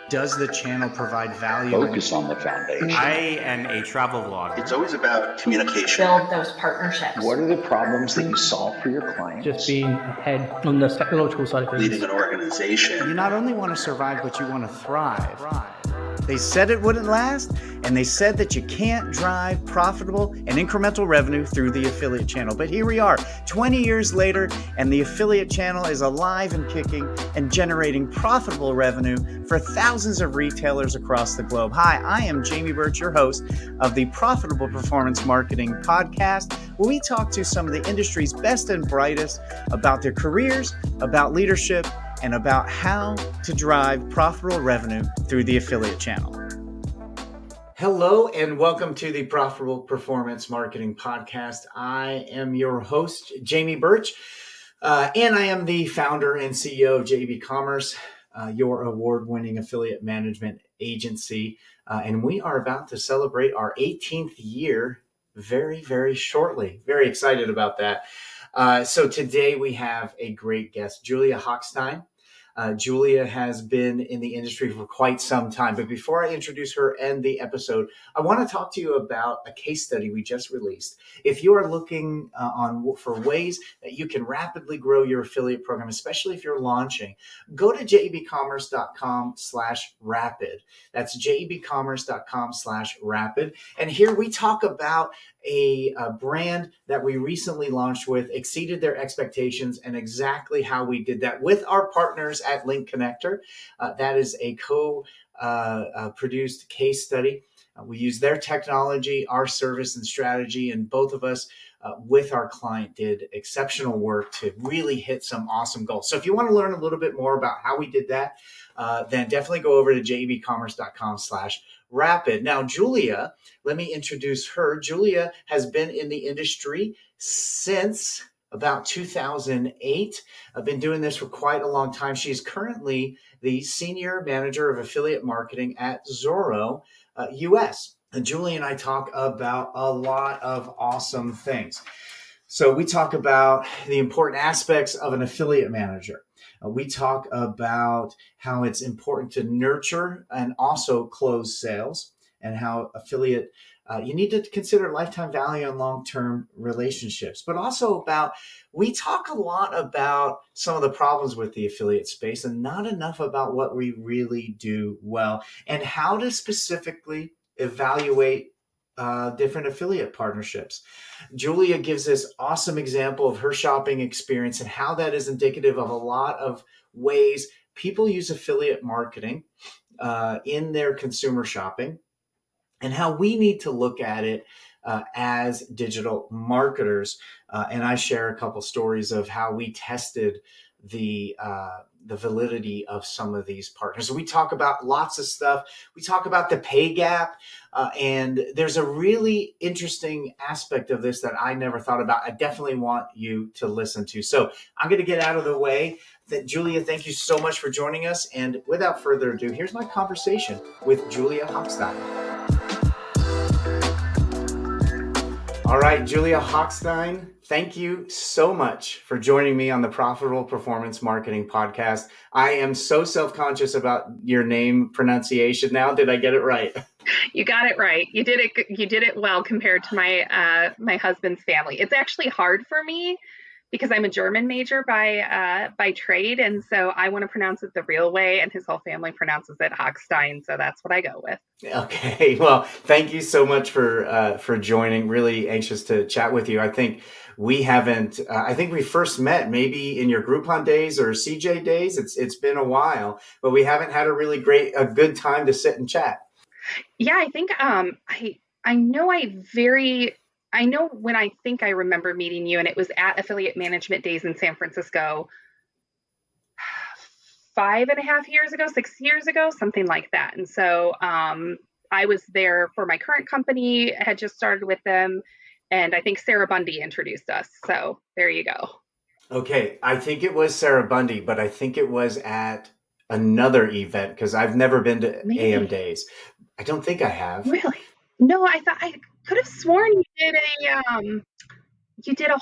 Does the channel provide value? Focus on the foundation. I am a travel vlogger. It's always about communication. Build those partnerships. What are the problems that you solve for your clients? Just being ahead on the technological side of things. Leading an organization. You not only want to survive, but you want to thrive. They said it wouldn't last, and they said that you can't drive profitable and incremental revenue through the affiliate channel. But here we are, 20 years later, and the affiliate channel is alive and kicking and generating profitable revenue for thousands of retailers across the globe. Hi, I am Jamie Birch, your host of the Profitable Performance Marketing Podcast, where we talk to some of the industry's best and brightest about their careers, about leadership, and about how to drive profitable revenue through the affiliate channel. Hello, and welcome to the Profitable Performance Marketing Podcast. I am your host, Jamie Birch, and I am the founder and CEO of JEBCommerce, your award-winning affiliate management agency. And we are about to celebrate our 18th year very, very shortly. Very excited about that. So today we have a great guest, Julia Hochstein. Julia has been in the industry for quite some time. But before I introduce her and the episode, I want to talk to you about a case study we just released. If you are looking for ways that you can rapidly grow your affiliate program, especially if you're launching, go to JEBCommerce.com/rapid. That's JEBCommerce.com/rapid. And here we talk about a brand that we recently launched with, exceeded their expectations, and exactly how we did that with our partners at Link Connector. That is a co-produced case study. We use their technology, our service and strategy, and both of us with our client did exceptional work to really hit some awesome goals. So if you want to learn a little bit more about how we did that, then definitely go over to JEBCommerce.com/rapid. Now, Julia, let me introduce her. Julia has been in the industry since about 2008. I've been doing this for quite a long time. She's currently the Senior Manager of Affiliate Marketing at Zorro US. And Julia and I talk about a lot of awesome things. So we talk about the important aspects of an affiliate manager. We talk about how it's important to nurture and also close sales, and how affiliate, you need to consider lifetime value and long-term relationships, but also we talk a lot about some of the problems with the affiliate space and not enough about what we really do well and how to specifically evaluate different affiliate partnerships. Julia gives this awesome example of her shopping experience and how that is indicative of a lot of ways people use affiliate marketing in their consumer shopping, and how we need to look at it as digital marketers. And I share a couple stories of how we tested the validity of some of these partners. So we talk about lots of stuff. We talk about the pay gap. And there's a really interesting aspect of this that I never thought about. I definitely want you to listen to. So I'm going to get out of the way. Julia, thank you so much for joining us. And without further ado, here's my conversation with Julia Hochstein. All right, Julia Hochstein, thank you so much for joining me on the Profitable Performance Marketing Podcast. I am so self-conscious about your name pronunciation now. Did I get it right? You got it right. You did it well compared to my husband's family. It's actually hard for me because I'm a German major by trade, and so I want to pronounce it the real way, and his whole family pronounces it Hochstein, so that's what I go with. Okay, well, thank you so much for joining. Really anxious to chat with you. I think we haven't. I think we first met maybe in your Groupon days or CJ days. It's been a while, but we haven't had a good time to sit and chat. Yeah, I think I know when I think I remember meeting you, and it was at Affiliate Management Days in San Francisco 5.5 years ago, 6 years ago, something like that. And so I was there for my current company. I had just started with them, and I think Sarah Bundy introduced us. So there you go. Okay, I think it was Sarah Bundy, but I think it was at another event because I've never been to AM Days. I don't think I have. Really? No, I could have sworn you did I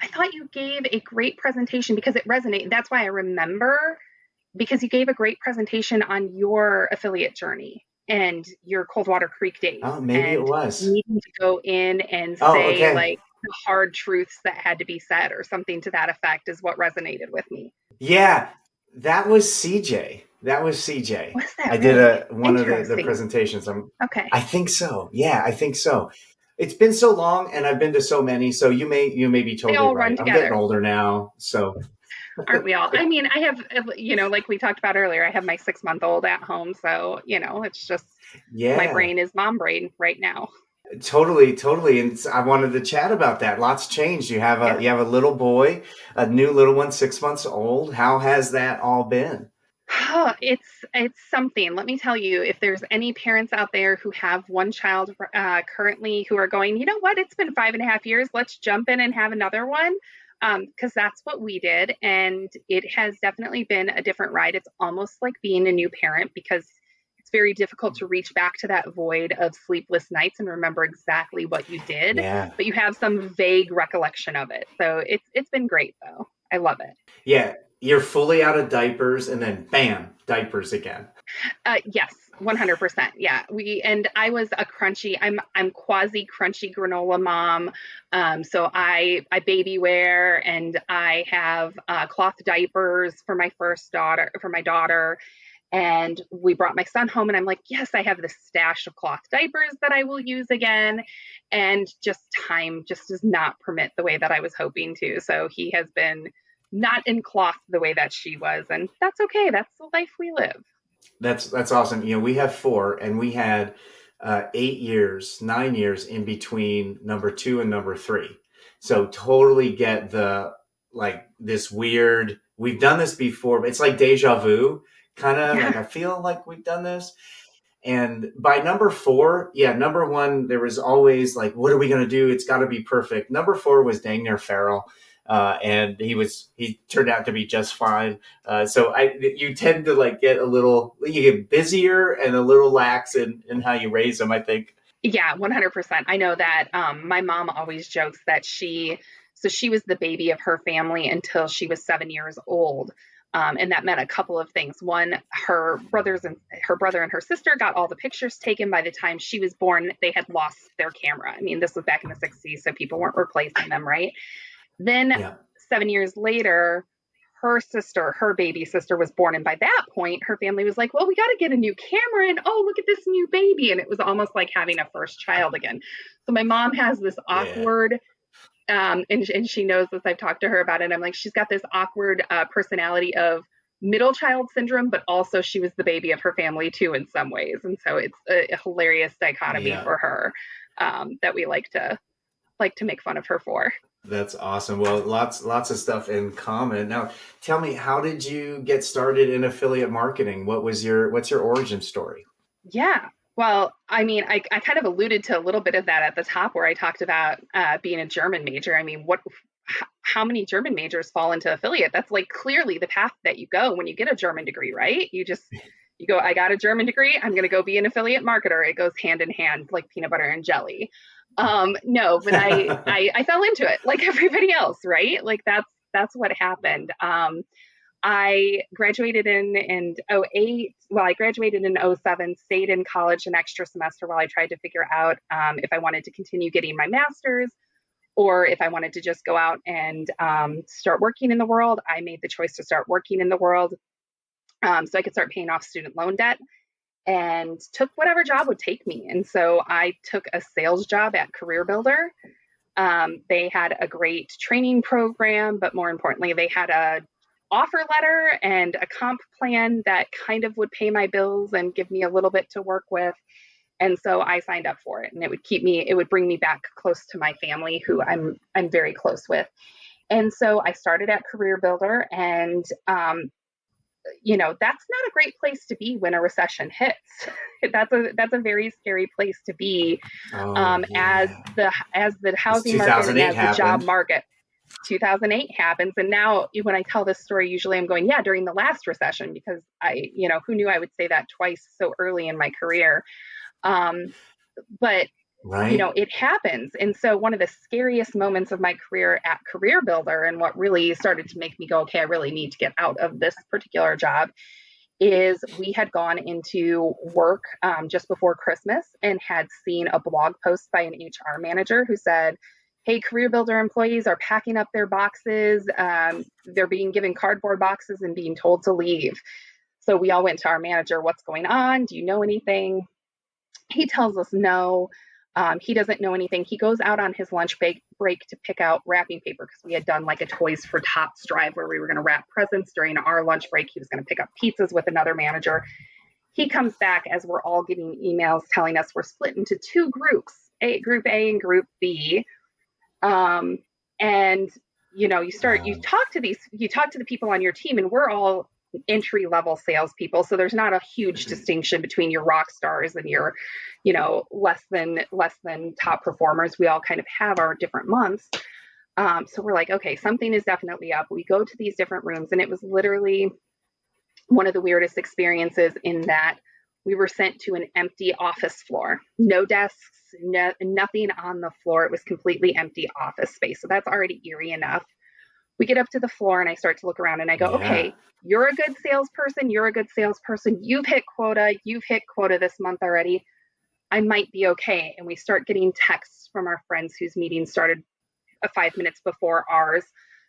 thought you gave a great presentation because it resonated. That's why I remember because you gave a great presentation on your affiliate journey and your Coldwater Creek days Oh, maybe it and was. needing to go in and Oh, say okay. like the hard truths that had to be said or something to that effect is what resonated with me. Yeah, that was CJ. That was CJ. Was that I did really one of the interesting? presentations. Okay. I think so. Yeah, I think so. It's been so long, and I've been to so many. So you may be They totally all run right. I'm getting together. older now, so Aren't we all? I mean, I have, like we talked about earlier, I have my 6-month-old at home. So, it's just my yeah, brain is mom brain right now. totally, totally. And I wanted to chat about that. Lots changed. Yeah. You have a little boy, a new little one, 6 months old. How has that all been? It's something. Let me tell you, if there's any parents out there who have one child currently who are going, you know what, it's been 5.5 years, let's jump in and have another one. Because that's what we did. And it has definitely been a different ride. It's almost like being a new parent because it's very difficult to reach back to that void of sleepless nights and remember exactly what you did, Yeah, but you have some vague recollection of it. So it's been great though. I love it. yeah. You're fully out of diapers, and then bam, diapers again. Yes, 100%. Yeah, and I was a crunchy. I'm quasi crunchy granola mom. So I baby wear and I have cloth diapers for my daughter. And we brought my son home, and I'm like, yes, I have this stash of cloth diapers that I will use again. And just time just does not permit the way that I was hoping to. So he has been not in cloth the way that she was, and that's okay. That's the life we live. That's awesome. We have four, and we had 8 years, 9 years in between number two and number three. So totally get the like this weird. We've done this before. It's like deja vu, kind of like Yeah. I feel like we've done this. And by number four, yeah, number one, there was always like, what are we going to do? It's got to be perfect. Number four was dang near feral. And he turned out to be just fine. You tend to like you get busier and a little lax in how you raise them, I think. Yeah, 100%. I know that my mom always jokes that she was the baby of her family until she was 7 years old. And that meant a couple of things. One, her brother and her sister got all the pictures taken by the time she was born. They had lost their camera. I mean, this was back in the 60s, so people weren't replacing them, right? Then Yeah. 7 years later, her baby sister was born. And by that point, her family was like, well, we got to get a new camera. And oh, look at this new baby. And it was almost like having a first child again. So my mom has this Yeah. awkward, and she knows this. I've talked to her about it. I'm like, she's got this awkward personality of middle child syndrome, but also she was the baby of her family too in some ways. And so it's a hilarious dichotomy Yeah. for her that we like to make fun of her for. That's awesome. Well, lots of stuff in common. Now, tell me, how did you get started in affiliate marketing? What's your origin story? Yeah. Well, I mean, I kind of alluded to a little bit of that at the top where I talked about being a German major. I mean, how many German majors fall into affiliate? That's like clearly the path that you go when you get a German degree, right? You go, I got a German degree, I'm going to go be an affiliate marketer. It goes hand in hand like peanut butter and jelly. No, but I fell into it like everybody else, right? Like that's what happened. I graduated in '08. Well, I graduated in '07, stayed in college an extra semester while I tried to figure out if I wanted to continue getting my master's or if I wanted to just go out and start working in the world. I made the choice to start working in the world so I could start paying off student loan debt and took whatever job would take me. And so I took a sales job at Career Builder. They had a great training program, but more importantly, they had a offer letter and a comp plan that kind of would pay my bills and give me a little bit to work with. And so I signed up for it, and it would bring me back close to my family who I'm very close with. And so I started at Career Builder, and that's not a great place to be when a recession hits. That's a very scary place to be Oh, as yeah. the It's housing market and 2008 as the job happened. market. 2008 happens, and now when I tell this story, usually I'm going, yeah, during the last recession, because who knew I would say that twice so early in my career. But Right. it happens. And so one of the scariest moments of my career at Career Builder, and what really started to make me go, okay, I really need to get out of this particular job, is we had gone into work just before Christmas and had seen a blog post by an HR manager who said, hey, Career Builder employees are packing up their boxes. They're being given cardboard boxes and being told to leave. So we all went to our manager, what's going on? Do you know anything? He tells us no. He doesn't know anything. He goes out on his lunch break to pick out wrapping paper, because we had done like a Toys for Tots drive where we were going to wrap presents during our lunch break. He was going to pick up pizzas with another manager. He comes back as we're all getting emails telling us we're split into two groups, Group A and Group B. And you talk to the people on your team, and we're all entry level salespeople. So there's not a huge distinction between your rock stars and your, less than top performers. We all kind of have our different months. So we're like, okay, something is definitely up. We go to these different rooms, and it was literally one of the weirdest experiences in that we were sent to an empty office floor, no desks, nothing on the floor. It was completely empty office space. So that's already eerie enough. We get up to the floor and I start to look around and I go, okay, you're a good salesperson. You're a good salesperson. You've hit quota this month already. I might be okay. And we start getting texts from our friends whose meeting started 5 minutes before ours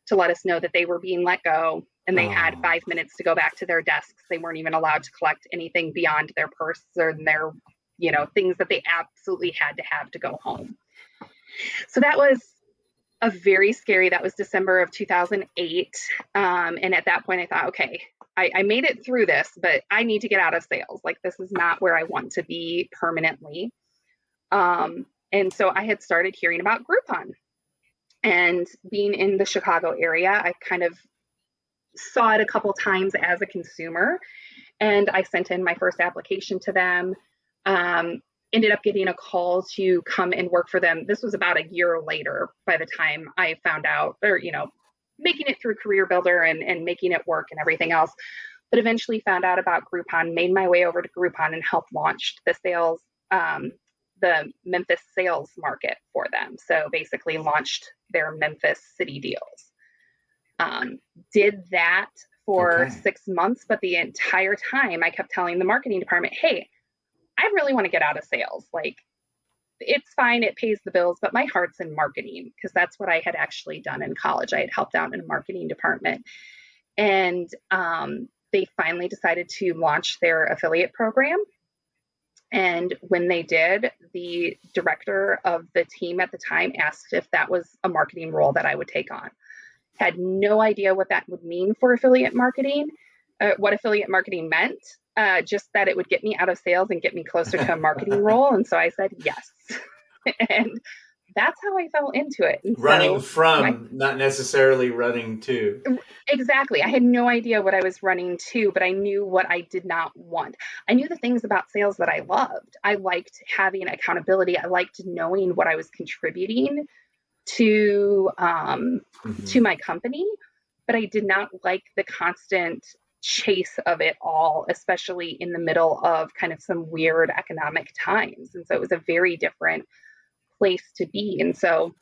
to let us know that they were being let go, and they had 5 minutes to go back to their desks. They weren't even allowed to collect anything beyond their purse or their, things that they absolutely had to have to go home. So that was that was December of 2008. And at that point I thought, okay, I made it through this, but I need to get out of sales. Like, this is not where I want to be permanently. And so I had started hearing about Groupon. And being in the Chicago area, I kind of saw it a couple times as a consumer, and I sent in my first application to them. Ended up getting a call to come and work for them. This was about a year later by the time I found out, or, making it through Career Builder and making it work and everything else. But eventually found out about Groupon, made my way over to Groupon and helped launch the Memphis sales market for them. So basically launched their Memphis city deals. Did that for 6 months, but the entire time I kept telling the marketing department, hey, I really want to get out of sales. Like, it's fine, it pays the bills, but my heart's in marketing, because that's what I had actually done in college. I had helped out in a marketing department. And they finally decided to launch their affiliate program. And when they did, the director of the team at the time asked if that was a marketing role that I would take on. Had no idea what that would mean for affiliate marketing, what affiliate marketing meant, just that it would get me out of sales and get me closer to a marketing role. And so I said yes. And that's how I fell into it. And running from, not necessarily running to. Exactly. I had no idea what I was running to, but I knew what I did not want. I knew the things about sales that I loved. I liked having accountability. I liked knowing what I was contributing to my company, but I did not like the constant chase of it all, especially in the middle of kind of some weird economic times. And so it was a very different place to be. And so,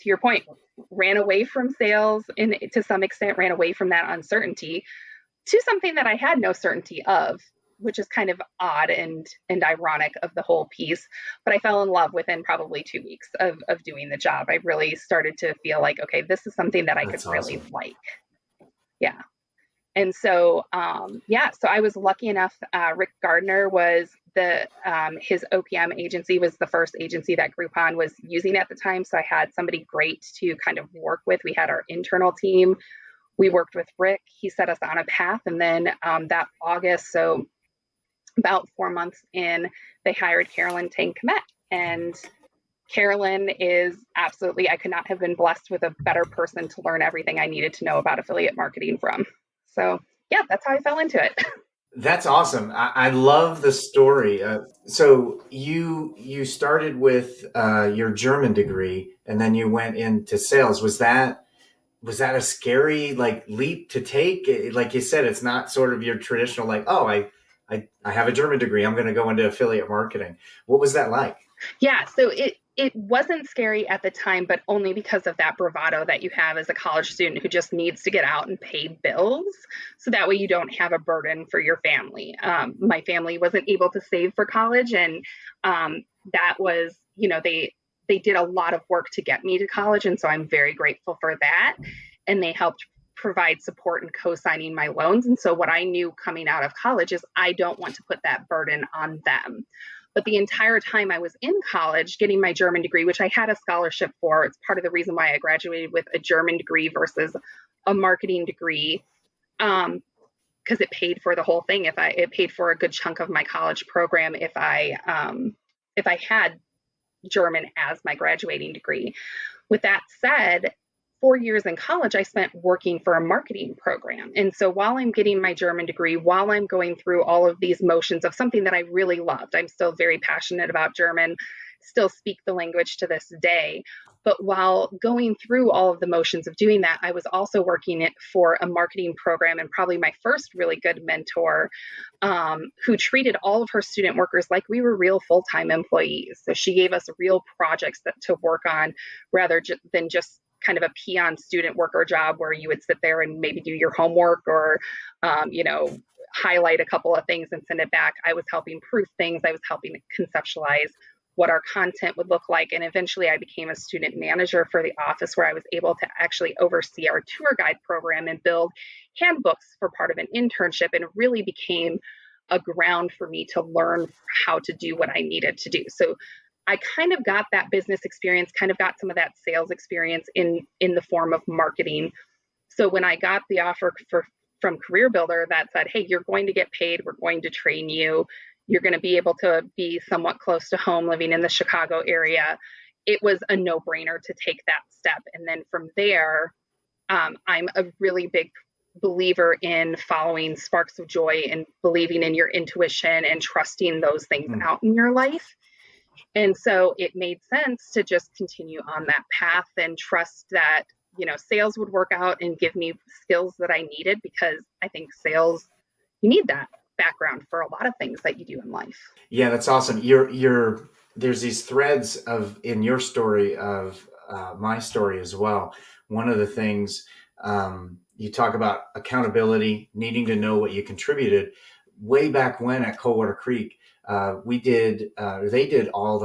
to your point, ran away from sales, and to some extent ran away from that uncertainty to something that I had no certainty of, which is kind of odd and ironic of the whole piece. But I fell in love within probably 2 weeks of doing the job. I really started to feel like, okay, this is something that I could really like. Yeah. And so, so I was lucky enough. Rick Gardner was his OPM agency was the first agency that Groupon was using at the time. So I had somebody great to kind of work with. We had our internal team. We worked with Rick. He set us on a path. And then that August, so about 4 months in, they hired Carolyn Tang-Komet. And Carolyn is absolutely, I could not have been blessed with a better person to learn everything I needed to know about affiliate marketing from. So yeah, that's how I fell into it. That's awesome. I love the story. So you started with your German degree, and then you went into sales. Was that a scary leap to take? Like you said, it's not sort of your traditional I I have a German degree. I'm going to go into affiliate marketing. What was that like? Yeah, so it wasn't scary at the time, but only because of that bravado that you have as a college student who just needs to get out and pay bills. So that way you don't have a burden for your family. My family wasn't able to save for college, and that was, they did a lot of work to get me to college, and so I'm very grateful for that. And they helped provide support and co-signing my loans. And so what I knew coming out of college is I don't want to put that burden on them. But the entire time I was in college getting my German degree, which I had a scholarship for, it's part of the reason why I graduated with a German degree versus a marketing degree, because it paid for the whole thing. It paid for a good chunk of my college program if I had German as my graduating degree. With that said, 4 years in college, I spent working for a marketing program. And so while I'm getting my German degree, while I'm going through all of these motions of something that I really loved, I'm still very passionate about German, still speak the language to this day. But while going through all of the motions of doing that, I was also working for a marketing program, and probably my first really good mentor, who treated all of her student workers like we were real full-time employees. So she gave us real projects to work on rather than just kind of a peon student worker job where you would sit there and maybe do your homework or, highlight a couple of things and send it back. I was helping proof things. I was helping conceptualize what our content would look like. And eventually I became a student manager for the office, where I was able to actually oversee our tour guide program and build handbooks for part of an internship. And it really became a ground for me to learn how to do what I needed to do. So I kind of got that business experience, kind of got some of that sales experience in the form of marketing. So when I got the offer from Career Builder that said, hey, you're going to get paid, we're going to train you, you're going to be able to be somewhat close to home living in the Chicago area, it was a no-brainer to take that step. And then from there, I'm a really big believer in following sparks of joy and believing in your intuition and trusting those things out in your life. And so it made sense to just continue on that path and trust that, sales would work out and give me skills that I needed, because I think sales, you need that background for a lot of things that you do in life. Yeah, that's awesome. There's these threads in your story of my story as well. One of the things you talk about accountability, needing to know what you contributed. Way back when at Coldwater Creek, they did all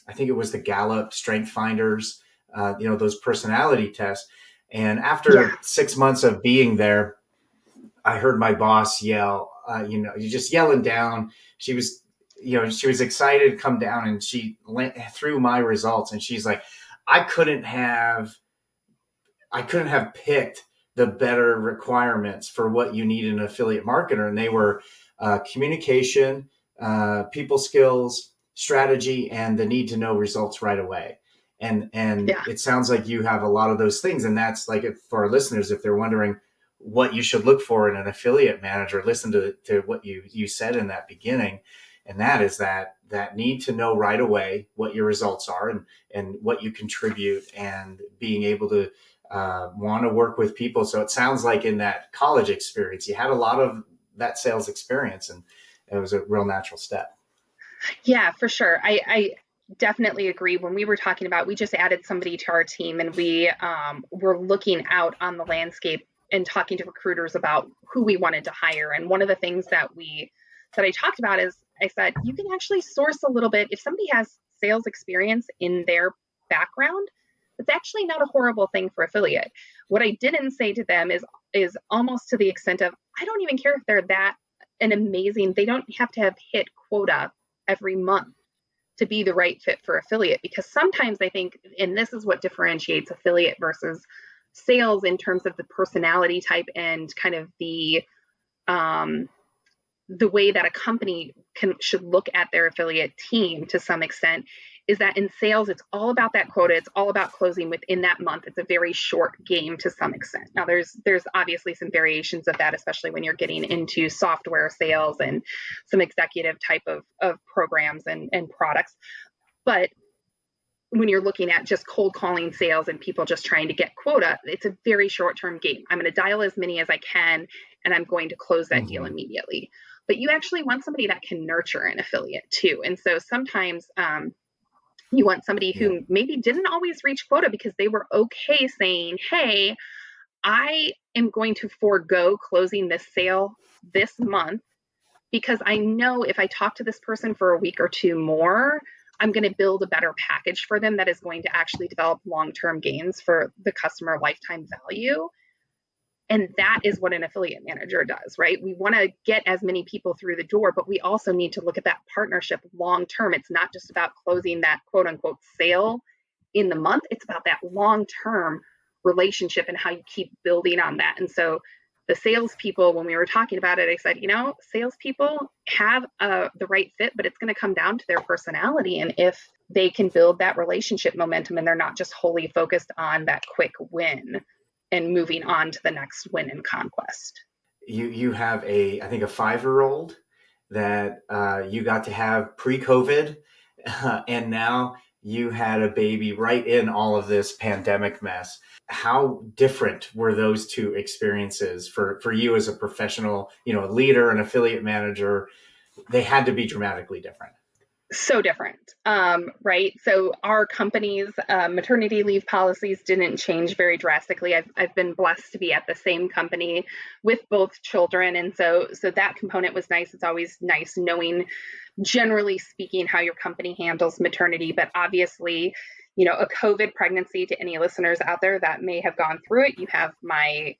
I think it was the Gallup Strength Finders, those personality tests. And after 6 months of being there, I heard my boss yell, you're just yelling down. She was excited to come down, and she went through my results, and she's like, I couldn't have picked the better requirements for what you need in an affiliate marketer. And they were communication, people skills, strategy, and the need to know results right away. And It sounds like you have a lot of those things. And that's like, for our listeners, if they're wondering what you should look for in an affiliate manager, listen to what you said in that beginning. And that is that need to know right away what your results are and what you contribute, and being able to want to work with people. So it sounds like in that college experience, you had a lot of that sales experience, and it was a real natural step. Yeah, for sure. I definitely agree. When we were talking about, we just added somebody to our team, and we were looking out on the landscape and talking to recruiters about who we wanted to hire. And one of the things that I talked about is, I said, you can actually source a little bit. If somebody has sales experience in their background, it's actually not a horrible thing for affiliate. What I didn't say to them is almost to the extent of, I don't even care if they're that an amazing, they don't have to have hit quota every month to be the right fit for affiliate. Because sometimes I think, and this is what differentiates affiliate versus sales in terms of the personality type and kind of the way that a company should look at their affiliate team to some extent, is that in sales, it's all about that quota. It's all about closing within that month. It's a very short game to some extent. Now, there's obviously some variations of that, especially when you're getting into software sales and some executive type of programs and products. But when you're looking at just cold calling sales and people just trying to get quota, it's a very short-term game. I'm going to dial as many as I can, and I'm going to close that deal immediately. but you actually want somebody that can nurture an affiliate too. And so sometimes you want somebody who maybe didn't always reach quota because they were okay saying, hey, I am going to forego closing this sale this month because I know if I talk to this person for a week or two more, I'm going to build a better package for them that is going to actually develop long-term gains for the customer lifetime value. And that is what an affiliate manager does, right? We want to get as many people through the door, but we also need to look at that partnership long-term. It's not just about closing that quote unquote sale in the month. It's about that long-term relationship and how you keep building on that. And so the salespeople, when we were talking about it, I said, salespeople have the right fit, but it's going to come down to their personality and if they can build that relationship momentum and they're not just wholly focused on that quick win and moving on to the next win and conquest. You have I think a 5-year-old that you got to have pre-COVID, and now you had a baby right in all of this pandemic mess. How different were those two experiences for you as a professional, leader and affiliate manager? They had to be dramatically different. So different, right? So our company's maternity leave policies didn't change very drastically. I've been blessed to be at the same company with both children, and so that component was nice. It's always nice knowing, generally speaking, how your company handles maternity. But obviously, a COVID pregnancy, to any listeners out there that may have gone through it, you have my,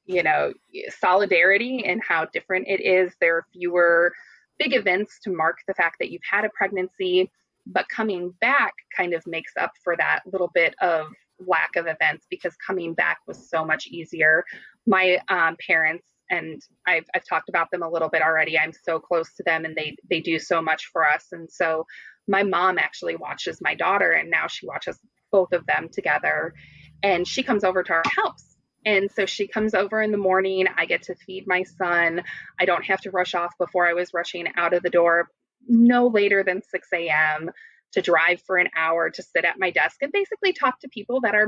solidarity in how different it is. There are fewer big events to mark the fact that you've had a pregnancy, but coming back kind of makes up for that little bit of lack of events because coming back was so much easier. My parents, and I've talked about them a little bit already. I'm so close to them and they do so much for us. And so my mom actually watches my daughter and now she watches both of them together and she comes over to our house. And so she comes over in the morning. I get to feed my son. I don't have to rush off before I was rushing out of the door no later than 6 a.m. to drive for an hour to sit at my desk and basically talk to people that are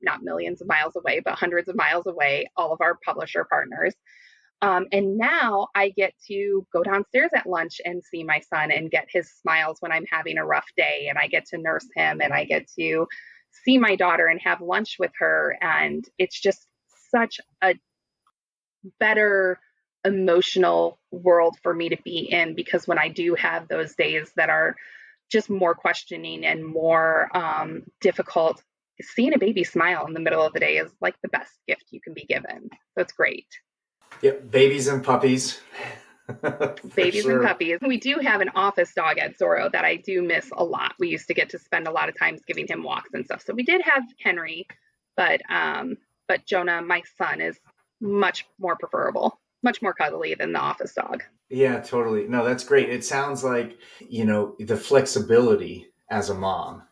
not millions of miles away, but hundreds of miles away, all of our publisher partners. And now I get to go downstairs at lunch and see my son and get his smiles when I'm having a rough day. And I get to nurse him and I get to see my daughter and have lunch with her. And it's just such a better emotional world for me to be in because when I do have those days that are just more questioning and more difficult, seeing a baby smile in the middle of the day is like the best gift you can be given. So it's great. Yep, babies and puppies. Babies and puppies. We do have an office dog at Zorro that I do miss a lot. We used to get to spend a lot of times giving him walks and stuff. So we did have Henry, but Jonah, my son, is much more preferable, much more cuddly than the office dog. Yeah, totally. No, that's great. It sounds like, the flexibility as a mom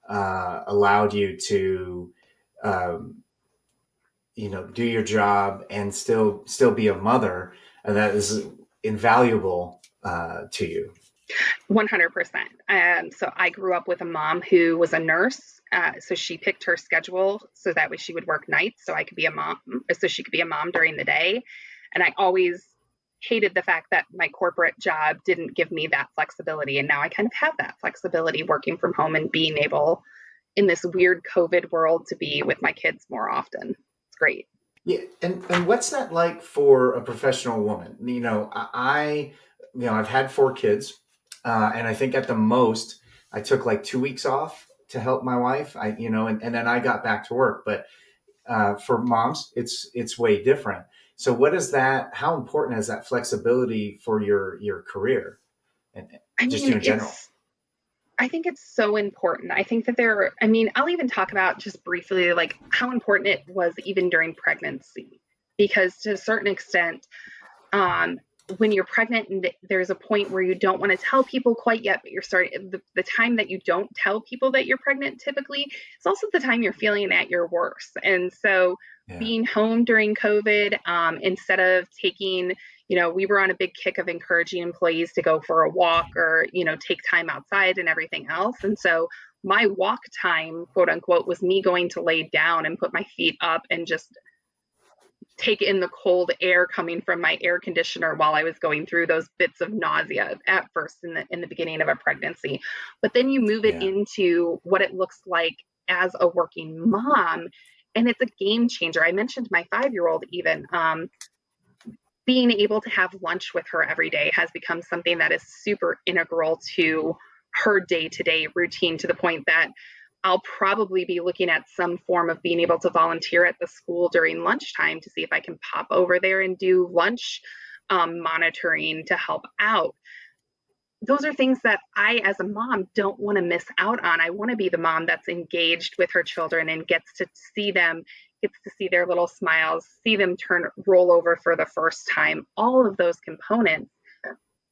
allowed you to do your job and still be a mother, and that is invaluable to you. 100%. So I grew up with a mom who was a nurse. So she picked her schedule so that way she would work nights so I could be a mom, so she could be a mom during the day. And I always hated the fact that my corporate job didn't give me that flexibility. And now I kind of have that flexibility working from home and being able in this weird COVID world to be with my kids more often. It's great. Yeah. And what's that like for a professional woman? I've had 4 kids, and I think at the most I took like 2 weeks off to help my wife. And then I got back to work. But for moms, it's way different. So how important is that flexibility for your career and just you in general? I think it's so important. I think that I'll even talk about just briefly, like how important it was even during pregnancy, because to a certain extent, when you're pregnant and there's a point where you don't want to tell people quite yet, but you're starting the time that you don't tell people that you're pregnant, typically it's also the time you're feeling at your worst. And so being home during COVID, instead of taking, we were on a big kick of encouraging employees to go for a walk or, take time outside and everything else. And so my walk time, quote unquote, was me going to lay down and put my feet up and just take in the cold air coming from my air conditioner while I was going through those bits of nausea at first in the beginning of a pregnancy. But then you move it into what it looks like as a working mom, and it's a game changer. I mentioned my 5-year-old even. Being able to have lunch with her every day has become something that is super integral to her day-to-day routine, to the point that I'll probably be looking at some form of being able to volunteer at the school during lunchtime to see if I can pop over there and do lunch monitoring to help out. Those are things that I, as a mom, don't want to miss out on. I want to be the mom that's engaged with her children and gets to see their little smiles, see them roll over for the first time, all of those components.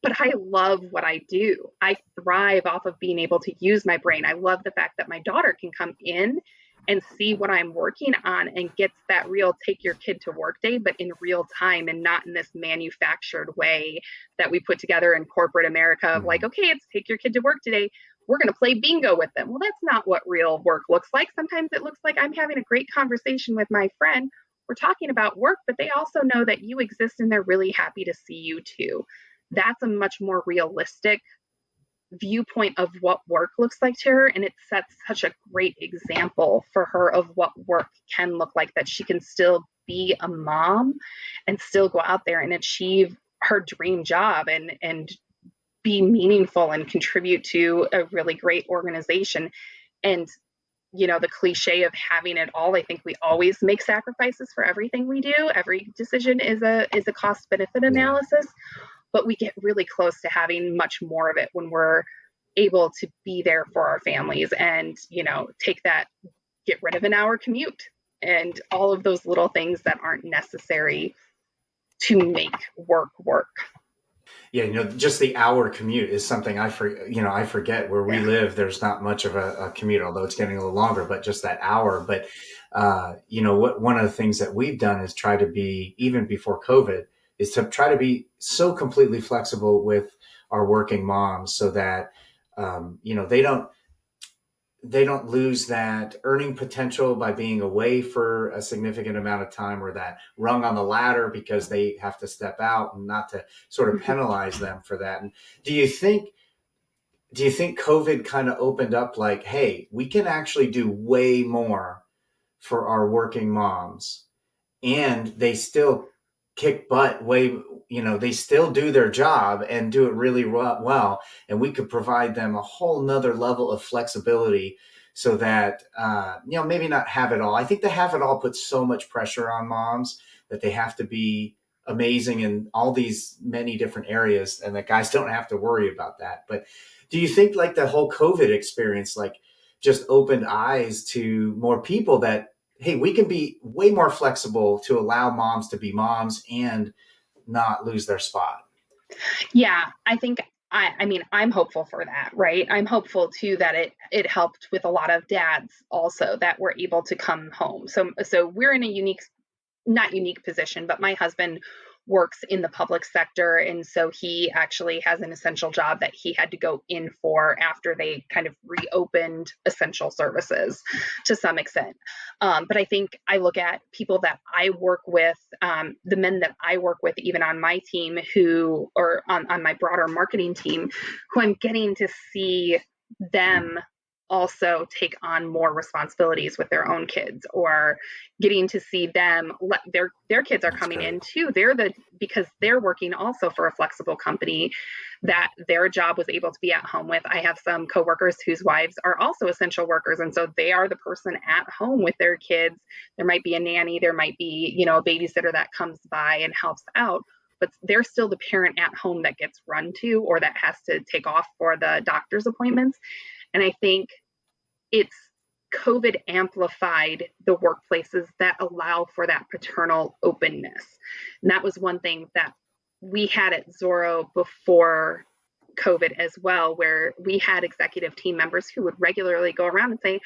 But I love what I do. I thrive off of being able to use my brain. I love the fact that my daughter can come in and see what I'm working on and gets that real take your kid to work day, but in real time and not in this manufactured way that we put together in corporate America of like, okay, it's take your kid to work today. We're going to play bingo with them. Well, that's not what real work looks like. Sometimes it looks like I'm having a great conversation with my friend. We're talking about work, but they also know that you exist and they're really happy to see you too. That's a much more realistic viewpoint of what work looks like to her, and it sets such a great example for her of what work can look like, that she can still be a mom and still go out there and achieve her dream job and be meaningful and contribute to a really great organization. And the cliche of having it all, I think we always make sacrifices for everything we do. Every decision is a cost benefit analysis. But we get really close to having much more of it when we're able to be there for our families and, get rid of an hour commute and all of those little things that aren't necessary to make work work. Yeah, just the hour commute is something I forget where we live. There's not much of a commute, although it's getting a little longer, but just that hour. But, one of the things that we've done is try to be, even before COVID, is to try to be so completely flexible with our working moms so that, they don't lose that earning potential by being away for a significant amount of time, or that rung on the ladder because they have to step out, and not to sort of penalize them for that. And do you think COVID kind of opened up like, hey, we can actually do way more for our working moms, and they still kick butt they still do their job and do it really well. And we could provide them a whole nother level of flexibility so that, maybe not have it all. I think the have it all puts so much pressure on moms that they have to be amazing in all these many different areas, and that guys don't have to worry about that. But do you think like the whole COVID experience, like, just opened eyes to more people that, hey, we can be way more flexible to allow moms to be moms and not lose their spot? Yeah, I think I'm hopeful for that, right? I'm hopeful too that it helped with a lot of dads also that were able to come home. So we're in a not unique position, but my husband works in the public sector. And so he actually has an essential job that he had to go in for after they kind of reopened essential services to some extent. But I think I look at people that I work with, the men that I work with, even on my team or on my broader marketing team, who I'm getting to see them also take on more responsibilities with their own kids, or getting to see them their kids are coming in too. Because they're working also for a flexible company that their job was able to be at home with. I have some coworkers whose wives are also essential workers, and so they are the person at home with their kids. There might be a nanny, there might be, a babysitter that comes by and helps out, but they're still the parent at home that gets run to, or that has to take off for the doctor's appointments. And I think it's COVID amplified the workplaces that allow for that paternal openness. And that was one thing that we had at Zorro before COVID as well, where we had executive team members who would regularly go around and say,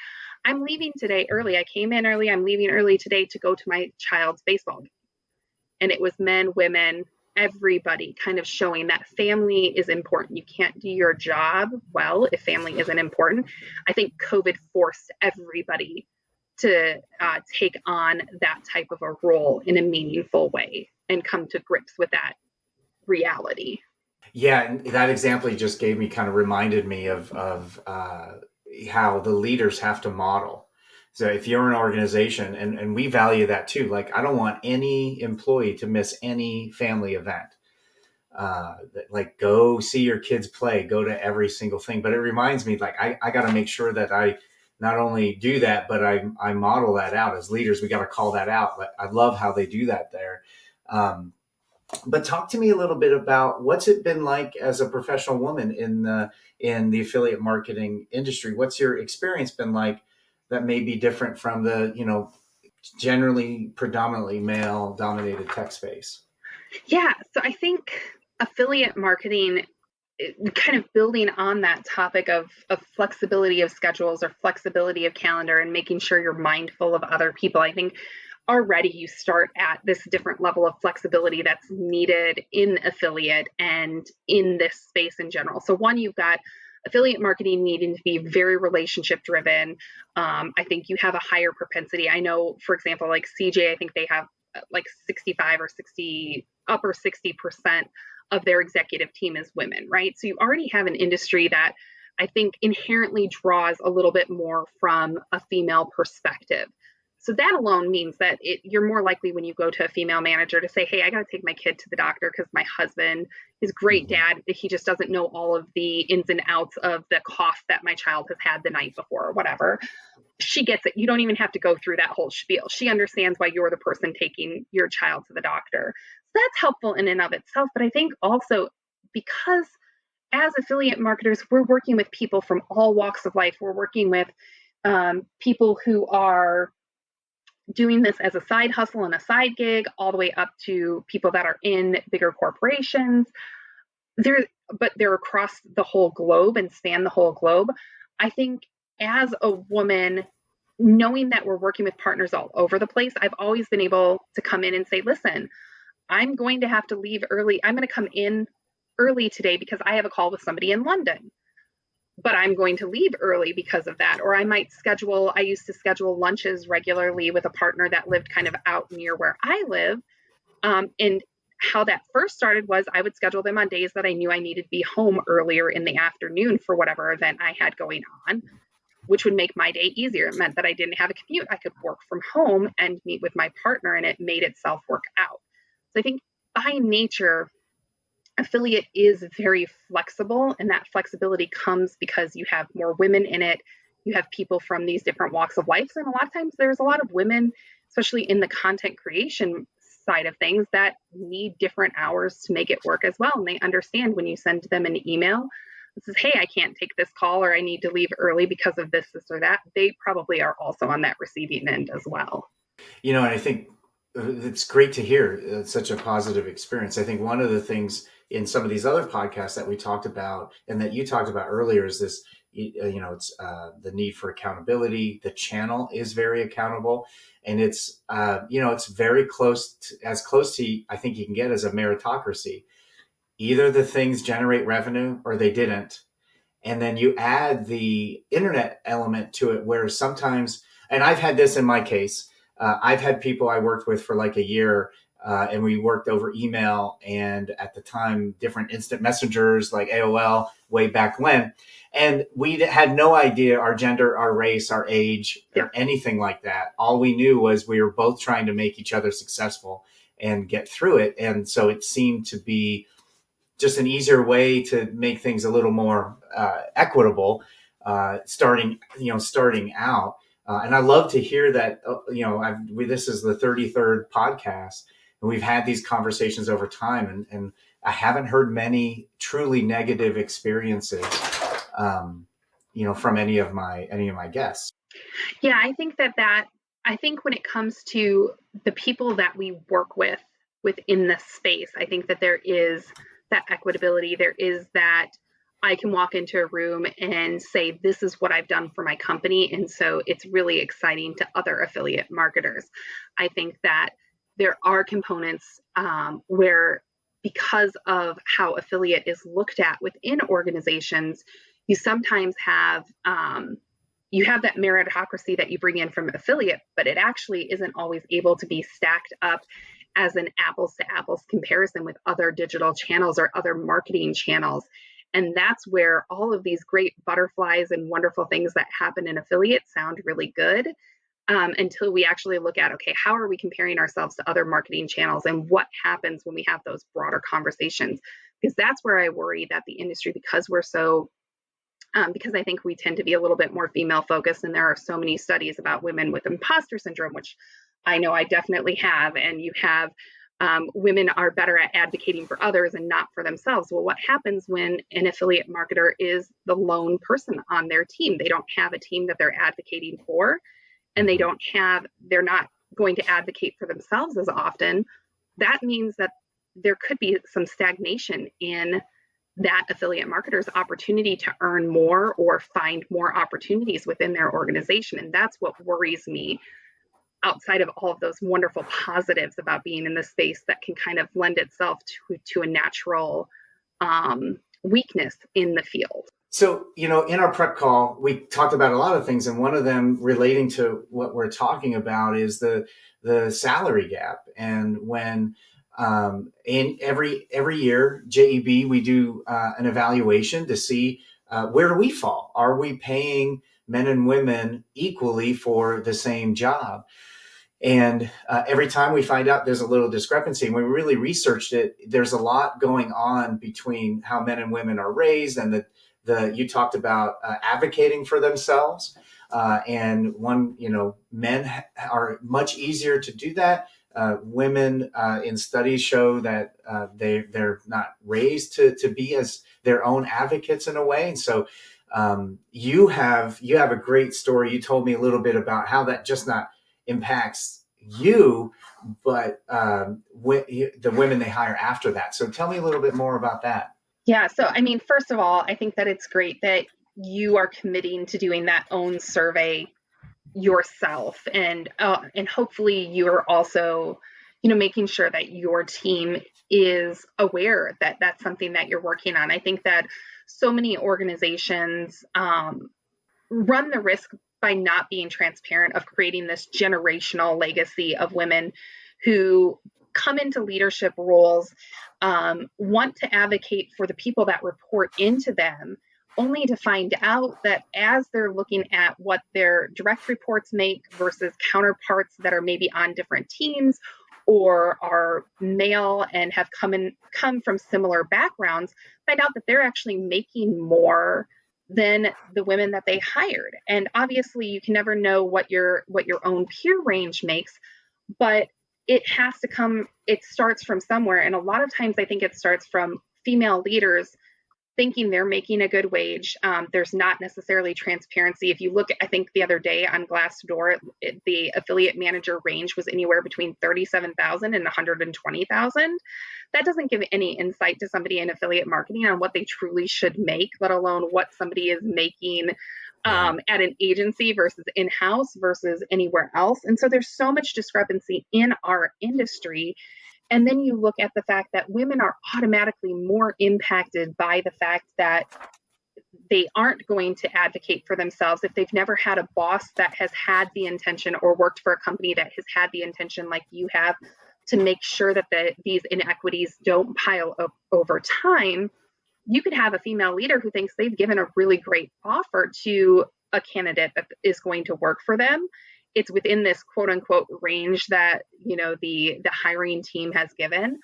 I'm leaving today early. I came in early. I'm leaving early today to go to my child's baseball game. And it was men, women, everybody kind of showing that family is important. You can't do your job well if family isn't important. I think COVID forced everybody to take on that type of a role in a meaningful way and come to grips with that reality. Yeah, and that example you just gave me kind of reminded me of how the leaders have to model. So if you're an organization, and we value that too, like I don't want any employee to miss any family event. Like go see your kids play, go to every single thing. But it reminds me, like I got to make sure that I not only do that, but I model that out as leaders. We got to call that out. But I love how they do that there. But talk to me a little bit about what's it been like as a professional woman in the affiliate marketing industry. What's your experience been like that may be different from the generally predominantly male dominated tech space? Yeah, so I think affiliate marketing, kind of building on that topic of flexibility of schedules or flexibility of calendar and making sure you're mindful of other people. I think already you start at this different level of flexibility that's needed in affiliate and in this space in general. So one, you've got affiliate marketing needing to be very relationship driven. I think you have a higher propensity. I know, for example, like CJ, I think they have like 65 or 60, upper 60% of their executive team is women, right? So you already have an industry that I think inherently draws a little bit more from a female perspective. So that alone means that you're more likely when you go to a female manager to say, hey, I got to take my kid to the doctor because my husband is great dad. He just doesn't know all of the ins and outs of the cough that my child has had the night before or whatever. She gets it. You don't even have to go through that whole spiel. She understands why you're the person taking your child to the doctor. So that's helpful in and of itself. But I think also because as affiliate marketers, we're working with people from all walks of life. We're working with people who are doing this as a side hustle and a side gig, all the way up to people that are in bigger corporations. But they're across the whole globe and span the whole globe. I think as a woman, knowing that we're working with partners all over the place, I've always been able to come in and say, listen, I'm going to have to leave early. I'm going to come in early today because I have a call with somebody in London, but I'm going to leave early because of that. Or I used to schedule lunches regularly with a partner that lived kind of out near where I live. And how that first started was I would schedule them on days that I knew I needed to be home earlier in the afternoon for whatever event I had going on, which would make my day easier. It meant that I didn't have a commute. I could work from home and meet with my partner, and it made itself work out. So I think by nature, affiliate is very flexible, and that flexibility comes because you have more women in it. You have people from these different walks of life. And a lot of times there's a lot of women, especially in the content creation side of things, that need different hours to make it work as well. And they understand when you send them an email that says, hey, I can't take this call, or I need to leave early because of this or that. They probably are also on that receiving end as well. And I think it's great to hear. It's such a positive experience. I think one of the things in some of these other podcasts that we talked about and that you talked about earlier is this, it's the need for accountability. The channel is very accountable, and it's, it's very as close to, I think you can get as a meritocracy. Either the things generate revenue or they didn't. And then you add the internet element to it where sometimes, and I've had this in my case, I've had people I worked with for like a year, and we worked over email and at the time, different instant messengers like AOL way back when. And we had no idea our gender, our race, our age, or anything like that. All we knew was we were both trying to make each other successful and get through it. And so it seemed to be just an easier way to make things a little more equitable, starting out. And I love to hear that, this is the 33rd podcast, and we've had these conversations over time, and I haven't heard many truly negative experiences, from any of my guests. Yeah, I think I think when it comes to the people that we work with within this space, I think that there is that equitability. There is that I can walk into a room and say, this is what I've done for my company. And so it's really exciting to other affiliate marketers. I think that there are components where, because of how affiliate is looked at within organizations, you sometimes have, you have that meritocracy that you bring in from affiliate, but it actually isn't always able to be stacked up as an apples to apples comparison with other digital channels or other marketing channels. And that's where all of these great butterflies and wonderful things that happen in affiliate sound really good, until we actually look at, okay, how are we comparing ourselves to other marketing channels, and what happens when we have those broader conversations? Because that's where I worry that the industry, because we're so because I think we tend to be a little bit more female focused, and there are so many studies about women with imposter syndrome, which I know I definitely have, and you have women are better at advocating for others and not for themselves. Well, what happens when an affiliate marketer is the lone person on their team? They don't have a team that they're advocating for, and they're not going to advocate for themselves as often. That means that there could be some stagnation in that affiliate marketer's opportunity to earn more or find more opportunities within their organization. And that's what worries me, outside of all of those wonderful positives about being in this space that can kind of lend itself to a natural weakness in the field. So, in our prep call, we talked about a lot of things, and one of them relating to what we're talking about is the salary gap. And when in every year, JEB, we do an evaluation to see where do we fall? Are we paying men and women equally for the same job? And every time we find out there's a little discrepancy, and we really researched it, there's a lot going on between how men and women are raised, and you talked about advocating for themselves. And men are much easier to do that. Women in studies show that they're not raised to be as their own advocates in a way. And so you have a great story. You told me a little bit about how that just not impacts you, but the women they hire after that. So tell me a little bit more about that. Yeah. So, I mean, first of all, I think that it's great that you are committing to doing that own survey yourself, and hopefully you're also, making sure that your team is aware that that's something that you're working on. I think that so many organizations run the risk by not being transparent of creating this generational legacy of women who come into leadership roles, want to advocate for the people that report into them, only to find out that as they're looking at what their direct reports make versus counterparts that are maybe on different teams or are male and have come from similar backgrounds, find out that they're actually making more than the women that they hired. And obviously you can never know what your own peer range makes, but it starts from somewhere. And a lot of times I think it starts from female leaders thinking they're making a good wage. There's not necessarily transparency. If you look, I think the other day on Glassdoor, the affiliate manager range was anywhere between 37,000 and 120,000. That doesn't give any insight to somebody in affiliate marketing on what they truly should make, let alone what somebody is making at an agency versus in-house versus anywhere else. And so there's so much discrepancy in our industry. And then you look at the fact that women are automatically more impacted by the fact that they aren't going to advocate for themselves if they've never had a boss that has had the intention, or worked for a company that has had the intention like you have, to make sure that these inequities don't pile up over time. You could have a female leader who thinks they've given a really great offer to a candidate that is going to work for them. It's within this quote unquote range that, the hiring team has given.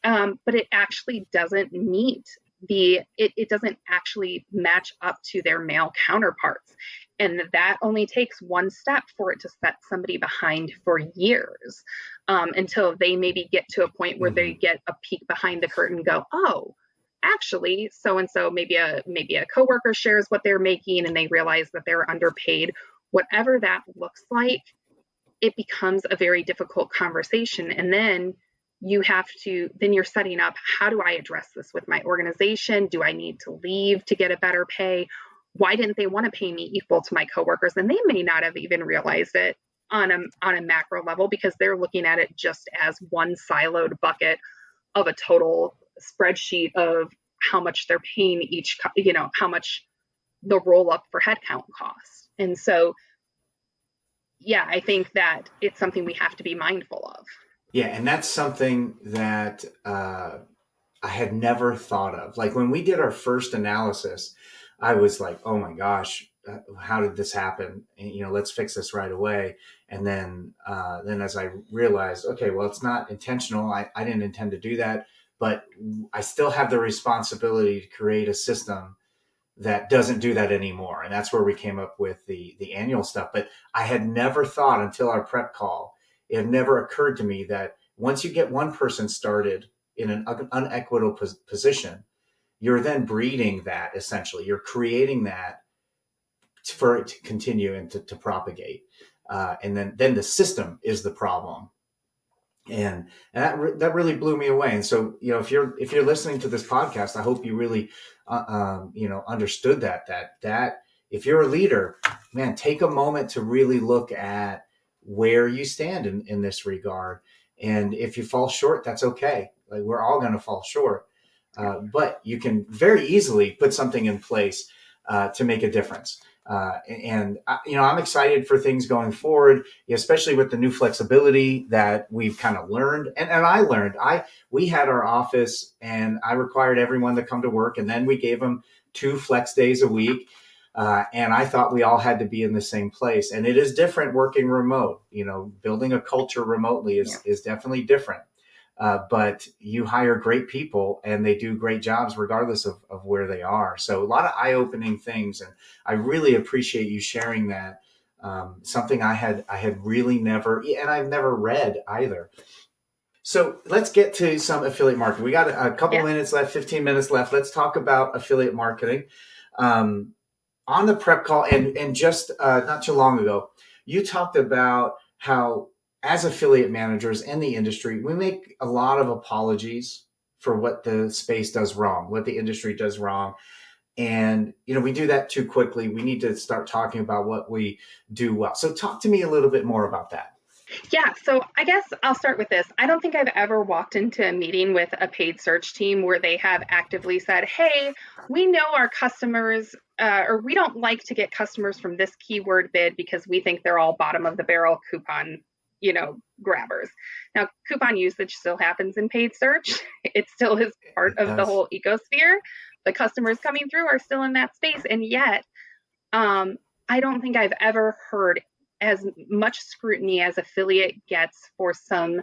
But it actually doesn't meet it doesn't actually match up to their male counterparts. And that only takes one step for it to set somebody behind for years, until they maybe get to a point where they get a peek behind the curtain and go, oh, actually, so-and-so, maybe a coworker shares what they're making and they realize that they're underpaid. Whatever that looks like, it becomes a very difficult conversation. And then you're setting up, how do I address this with my organization? Do I need to leave to get a better pay? Why didn't they want to pay me equal to my coworkers? And they may not have even realized it on a macro level, because they're looking at it just as one siloed bucket of a total spreadsheet of how much they're paying each, how much the roll up for headcount costs. And so, yeah, I think that it's something we have to be mindful of. Yeah, and that's something that I had never thought of. Like when we did our first analysis, I was like, oh my gosh, how did this happen? And, let's fix this right away. And then as I realized, okay, well, it's not intentional. I didn't intend to do that, but I still have the responsibility to create a system that doesn't do that anymore. And that's where we came up with the annual stuff. But I had never thought until our prep call, it had never occurred to me that once you get one person started in an unequitable position, you're then breeding that essentially. You're creating that for it to continue and to propagate. And then the system is the problem. And that really blew me away. And so, if you're listening to this podcast, I hope you really, understood that if you're a leader, man, take a moment to really look at where you stand in this regard. And if you fall short, that's okay. Like we're all going to fall short. But you can very easily put something in place to make a difference. I'm excited for things going forward, especially with the new flexibility that we've kind of learned. And I learned, we had our office and I required everyone to come to work, and then we gave them 2 flex days a week. And I thought we all had to be in the same place. And it is different working remote. Building a culture remotely is definitely different. But you hire great people and they do great jobs regardless of where they are. So a lot of eye-opening things. And I really appreciate you sharing that. Something I had really never, and I've never read either. So let's get to some affiliate marketing. We got a couple minutes left, 15 minutes left. Let's talk about affiliate marketing. On the prep call and just not too long ago, you talked about how as affiliate managers in the industry, we make a lot of apologies for what the space does wrong, what the industry does wrong. And, we do that too quickly. We need to start talking about what we do well. So talk to me a little bit more about that. Yeah, so I guess I'll start with this. I don't think I've ever walked into a meeting with a paid search team where they have actively said, hey, we know our customers, or we don't like to get customers from this keyword bid because we think they're all bottom of the barrel coupon, grabbers. Now, coupon usage still happens in paid search. It still is part of the whole ecosphere. The customers coming through are still in that space. And yet, I don't think I've ever heard as much scrutiny as affiliate gets for some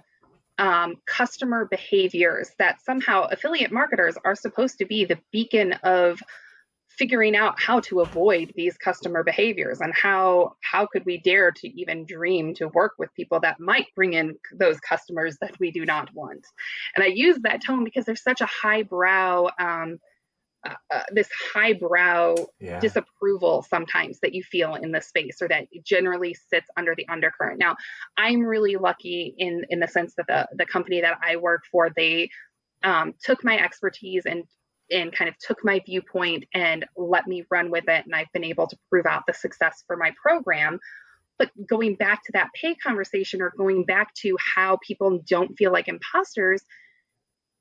customer behaviors that somehow affiliate marketers are supposed to be the beacon of figuring out how to avoid these customer behaviors, and how could we dare to even dream to work with people that might bring in those customers that we do not want. And I use that tone because there's such a highbrow disapproval sometimes that you feel in the space, or that generally sits under the undercurrent. Now, I'm really lucky in the sense that the company that I work for, they took my expertise and kind of took my viewpoint and let me run with it. And I've been able to prove out the success for my program. But going back to that pay conversation, or going back to how people don't feel like imposters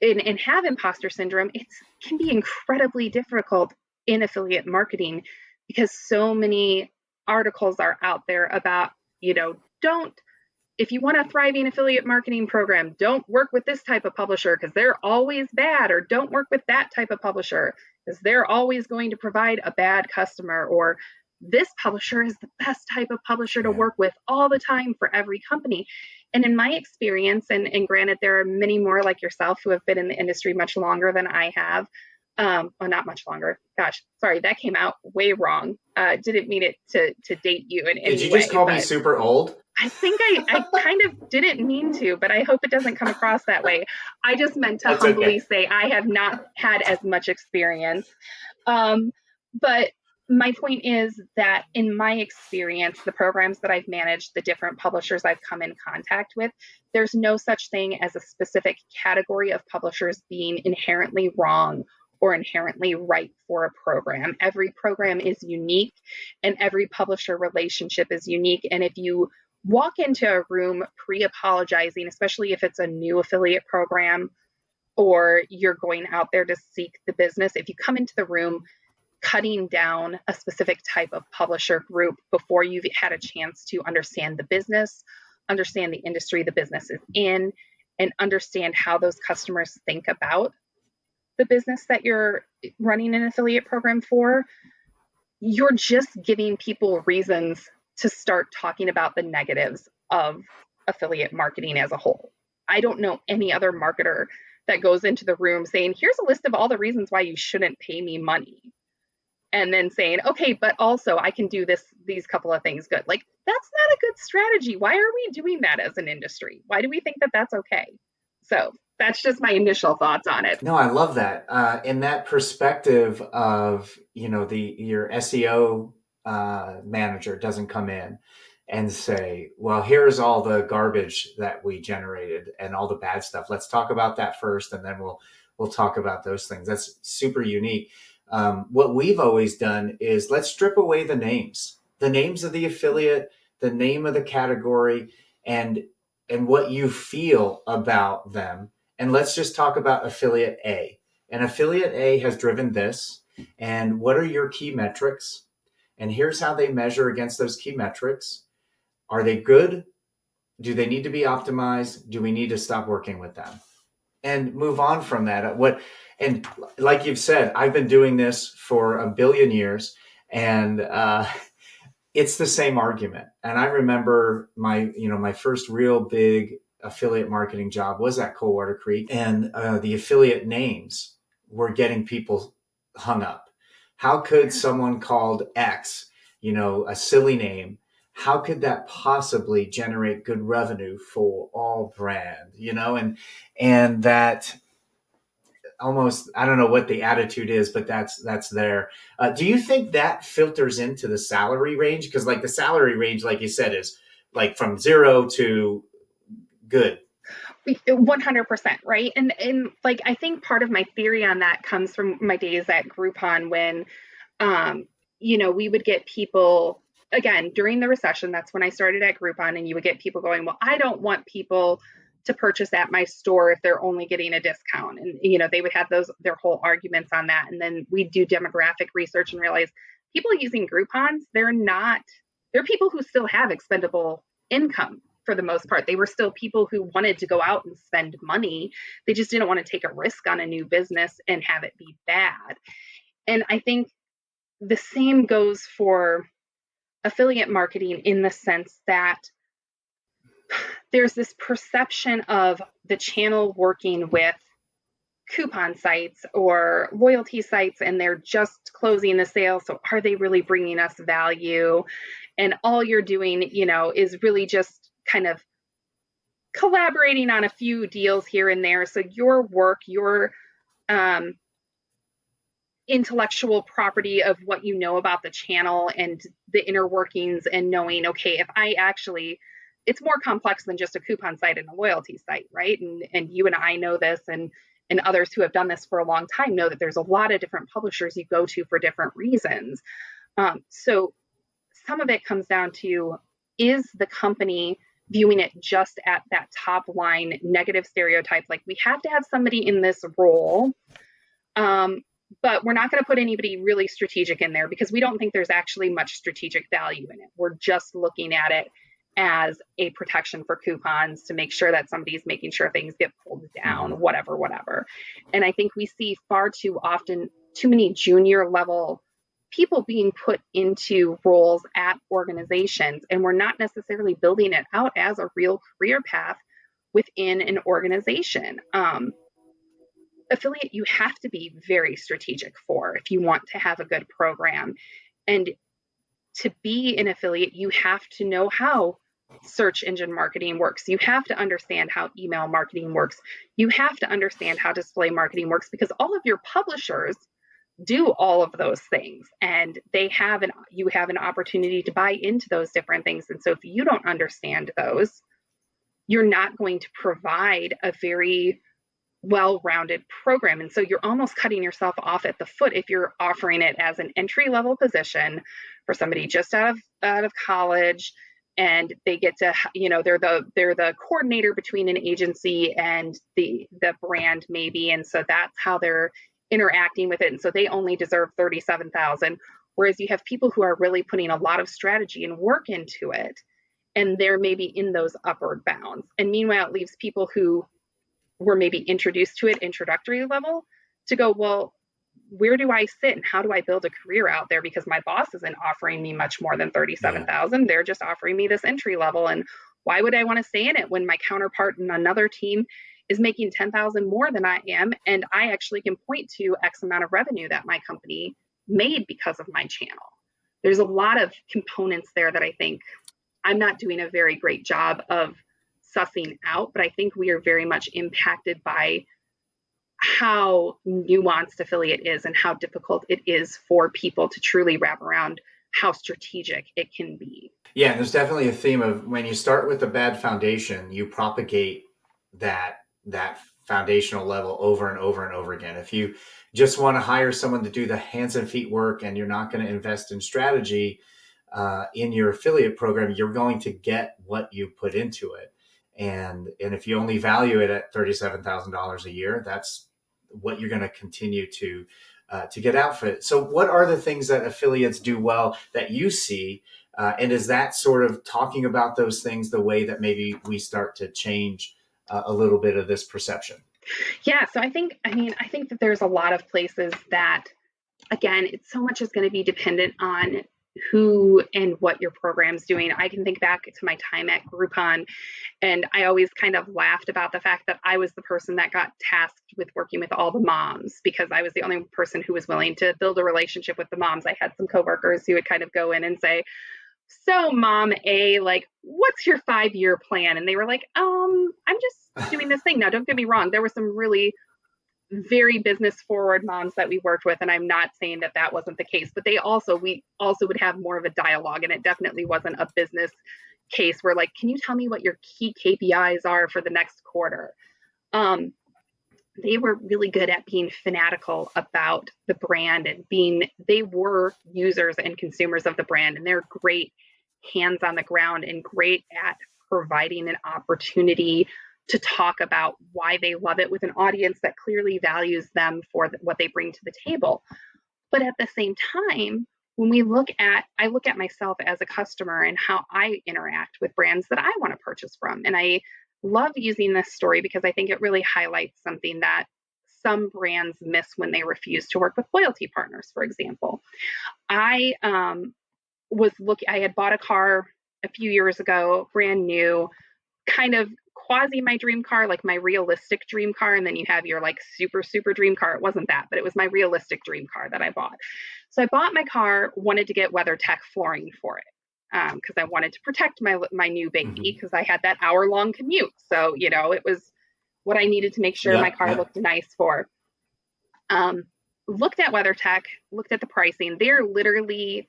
and have imposter syndrome, it can be incredibly difficult in affiliate marketing, because so many articles are out there about, if you want a thriving affiliate marketing program, don't work with this type of publisher because they're always bad, or don't work with that type of publisher because they're always going to provide a bad customer, or this publisher is the best type of publisher to work with all the time for every company. And in my experience, and granted, there are many more like yourself who have been in the industry much longer than I have. Well, not much longer. Gosh, sorry, that came out way wrong. Didn't mean it to date you in any way. Did you just call me super old? I think I kind of didn't mean to, but I hope it doesn't come across that way. I just meant to humbly say I have not had as much experience. But my point is that in my experience, the programs that I've managed, the different publishers I've come in contact with, there's no such thing as a specific category of publishers being inherently wrong or inherently right for a program. Every program is unique, and every publisher relationship is unique. And if you walk into a room pre-apologizing, especially if it's a new affiliate program or you're going out there to seek the business, if you come into the room cutting down a specific type of publisher group before you've had a chance to understand the business, understand the industry the business is in, and understand how those customers think about the business that you're running an affiliate program for, you're just giving people reasons to start talking about the negatives of affiliate marketing as a whole. I don't know any other marketer that goes into the room saying, here's a list of all the reasons why you shouldn't pay me money. And then saying, okay, but also I can do these couple of things good. Like, that's not a good strategy. Why are we doing that as an industry? Why do we think that that's okay? So that's just my initial thoughts on it. No, I love that. In that perspective of, your SEO manager doesn't come in and say, well, here's all the garbage that we generated and all the bad stuff. Let's talk about that first, and then we'll talk about those things. That's super unique. What we've always done is let's strip away the names of the affiliate, the name of the category, and what you feel about them. And let's just talk about affiliate A. And affiliate A has driven this. And what are your key metrics? And here's how they measure against those key metrics. Are they good? Do they need to be optimized? Do we need to stop working with them? And move on from that. And like you've said, I've been doing this for a billion years, and it's the same argument. And I remember my first real big affiliate marketing job was at Coldwater Creek, and the affiliate names were getting people hung up. How could someone called X, a silly name, how could that possibly generate good revenue for all brand, and that almost, I don't know what the attitude is, but that's there. Do you think that filters into the salary range? Because like the salary range, like you said, is like from 0 to good. 100%, right? And like, I think part of my theory on that comes from my days at Groupon when, we would get people, again, during the recession, that's when I started at Groupon, and you would get people going, well, I don't want people to purchase at my store if they're only getting a discount. And, they would have their whole arguments on that. And then we do demographic research and realize people using Groupons, they're people who still have expendable income for the most part. They were still people who wanted to go out and spend money. They just didn't want to take a risk on a new business and have it be bad. And I think the same goes for affiliate marketing in the sense that there's this perception of the channel working with coupon sites or loyalty sites, and they're just closing the sale. So are they really bringing us value? And all you're doing, is really just kind of collaborating on a few deals here and there. So your work, your intellectual property of what you know about the channel and the inner workings, and knowing, okay, it's more complex than just a coupon site and a loyalty site, right? And you and I know this, and others who have done this for a long time know that there's a lot of different publishers you go to for different reasons. So some of it comes down to, is the company viewing it just at that top line negative stereotype? Like, we have to have somebody in this role, but we're not going to put anybody really strategic in there because we don't think there's actually much strategic value in it. We're just looking at it as a protection for coupons to make sure that somebody's making sure things get pulled down, whatever. And I think we see far too often too many junior level people being put into roles at organizations, and we're not necessarily building it out as a real career path within an organization. Affiliate, you have to be very strategic for if you want to have a good program. And to be an affiliate, you have to know how search engine marketing works. You have to understand how email marketing works. You have to understand how display marketing works, because all of your publishers do all of those things, and you have an opportunity to buy into those different things. And so if you don't understand those, you're not going to provide a very well-rounded program. And so you're almost cutting yourself off at the foot if you're offering it as an entry-level position for somebody just out of college, and they get to, they're the coordinator between an agency and the brand maybe. And so that's how they're interacting with it. And so they only deserve 37,000. Whereas you have people who are really putting a lot of strategy and work into it, and they're maybe in those upward bounds. And meanwhile, it leaves people who were maybe introduced to it introductory level to go, well, where do I sit and how do I build a career out there? Because my boss isn't offering me much more than 37,000. They're just offering me this entry level. And why would I want to stay in it when my counterpart in another team is making 10,000 more than I am? And I actually can point to X amount of revenue that my company made because of my channel. There's a lot of components there that I think I'm not doing a very great job of sussing out, but I think we are very much impacted by how nuanced affiliate is and how difficult it is for people to truly wrap around how strategic it can be. Yeah, and there's definitely a theme of when you start with a bad foundation, you propagate that foundational level over and over and over again. If you just want to hire someone to do the hands and feet work and you're not going to invest in strategy in your affiliate program, you're going to get what you put into it. And if you only value it at $37,000 a year, that's what you're going to continue to get out for it. So what are the things that affiliates do well that you see? And is that sort of talking about those things the way that maybe we start to change a little bit of this perception? Yeah. So I think that there's a lot of places that, again, it's so much is going to be dependent on who and what your program's doing. I can think back to my time at Groupon, and I always kind of laughed about the fact that I was the person that got tasked with working with all the moms because I was the only person who was willing to build a relationship with the moms. I had some coworkers who would kind of go in and say, so Mom A, like, what's your 5-year plan? And they were like, I'm just doing this thing. Now, don't get me wrong. There were some really very business forward moms that we worked with. And I'm not saying that that wasn't the case, but we also would have more of a dialogue. And it definitely wasn't a business case where like, can you tell me what your key KPIs are for the next quarter? They were really good at being fanatical about the brand and they were users and consumers of the brand, and they're great hands on the ground and great at providing an opportunity to talk about why they love it with an audience that clearly values them for what they bring to the table. But at the same time, when I look at myself as a customer and how I interact with brands that I want to purchase from. And I love using this story because I think it really highlights something that some brands miss when they refuse to work with loyalty partners, for example. I had bought a car a few years ago, brand new, kind of quasi my dream car, like my realistic dream car. And then you have your like super, super dream car. It wasn't that, but it was my realistic dream car that I bought. So I bought my car, wanted to get WeatherTech flooring for it because I wanted to protect my new baby because I had that hour-long commute. So, it was what I needed to make sure my car looked nice for. Looked at WeatherTech, looked at the pricing. They're literally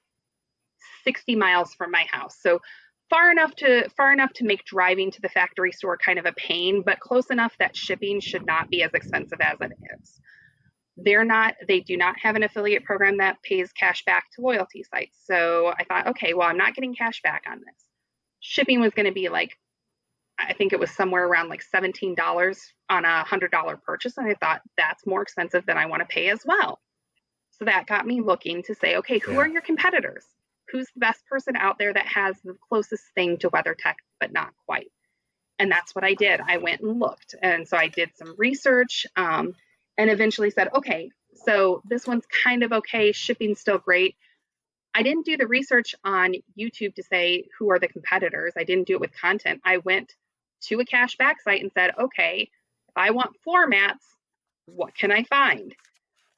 60 miles from my house. So far enough to make driving to the factory store kind of a pain, but close enough that shipping should not be as expensive as it is. They do not have an affiliate program that pays cash back to loyalty sites. So I thought, okay, well, I'm not getting cash back on this. Shipping was going to be like, I think it was somewhere around like $17 on a $100 purchase. And I thought that's more expensive than I want to pay as well. So that got me looking to say, okay, who are your competitors? Who's the best person out there that has the closest thing to WeatherTech, but not quite? And that's what I did. I went and looked. And so I did some research and eventually said, okay, so this one's kind of okay. Shipping's still great. I didn't do the research on YouTube to say, who are the competitors? I didn't do it with content. I went to a cashback site and said, okay, if I want floor mats, what can I find?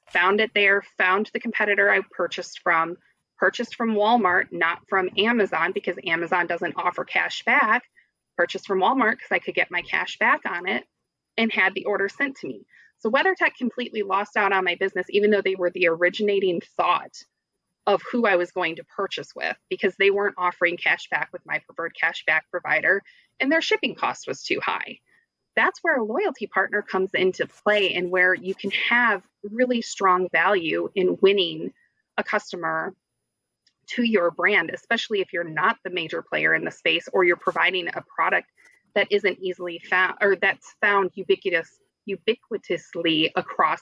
Found it there, found the competitor I purchased from Walmart, not from Amazon because Amazon doesn't offer cash back. Purchased from Walmart because I could get my cash back on it and had the order sent to me. So WeatherTech completely lost out on my business, even though they were the originating thought of who I was going to purchase with because they weren't offering cash back with my preferred cash back provider and their shipping cost was too high. That's where a loyalty partner comes into play and where you can have really strong value in winning a customer to your brand, especially if you're not the major player in the space or you're providing a product that isn't easily found or that's found ubiquitously across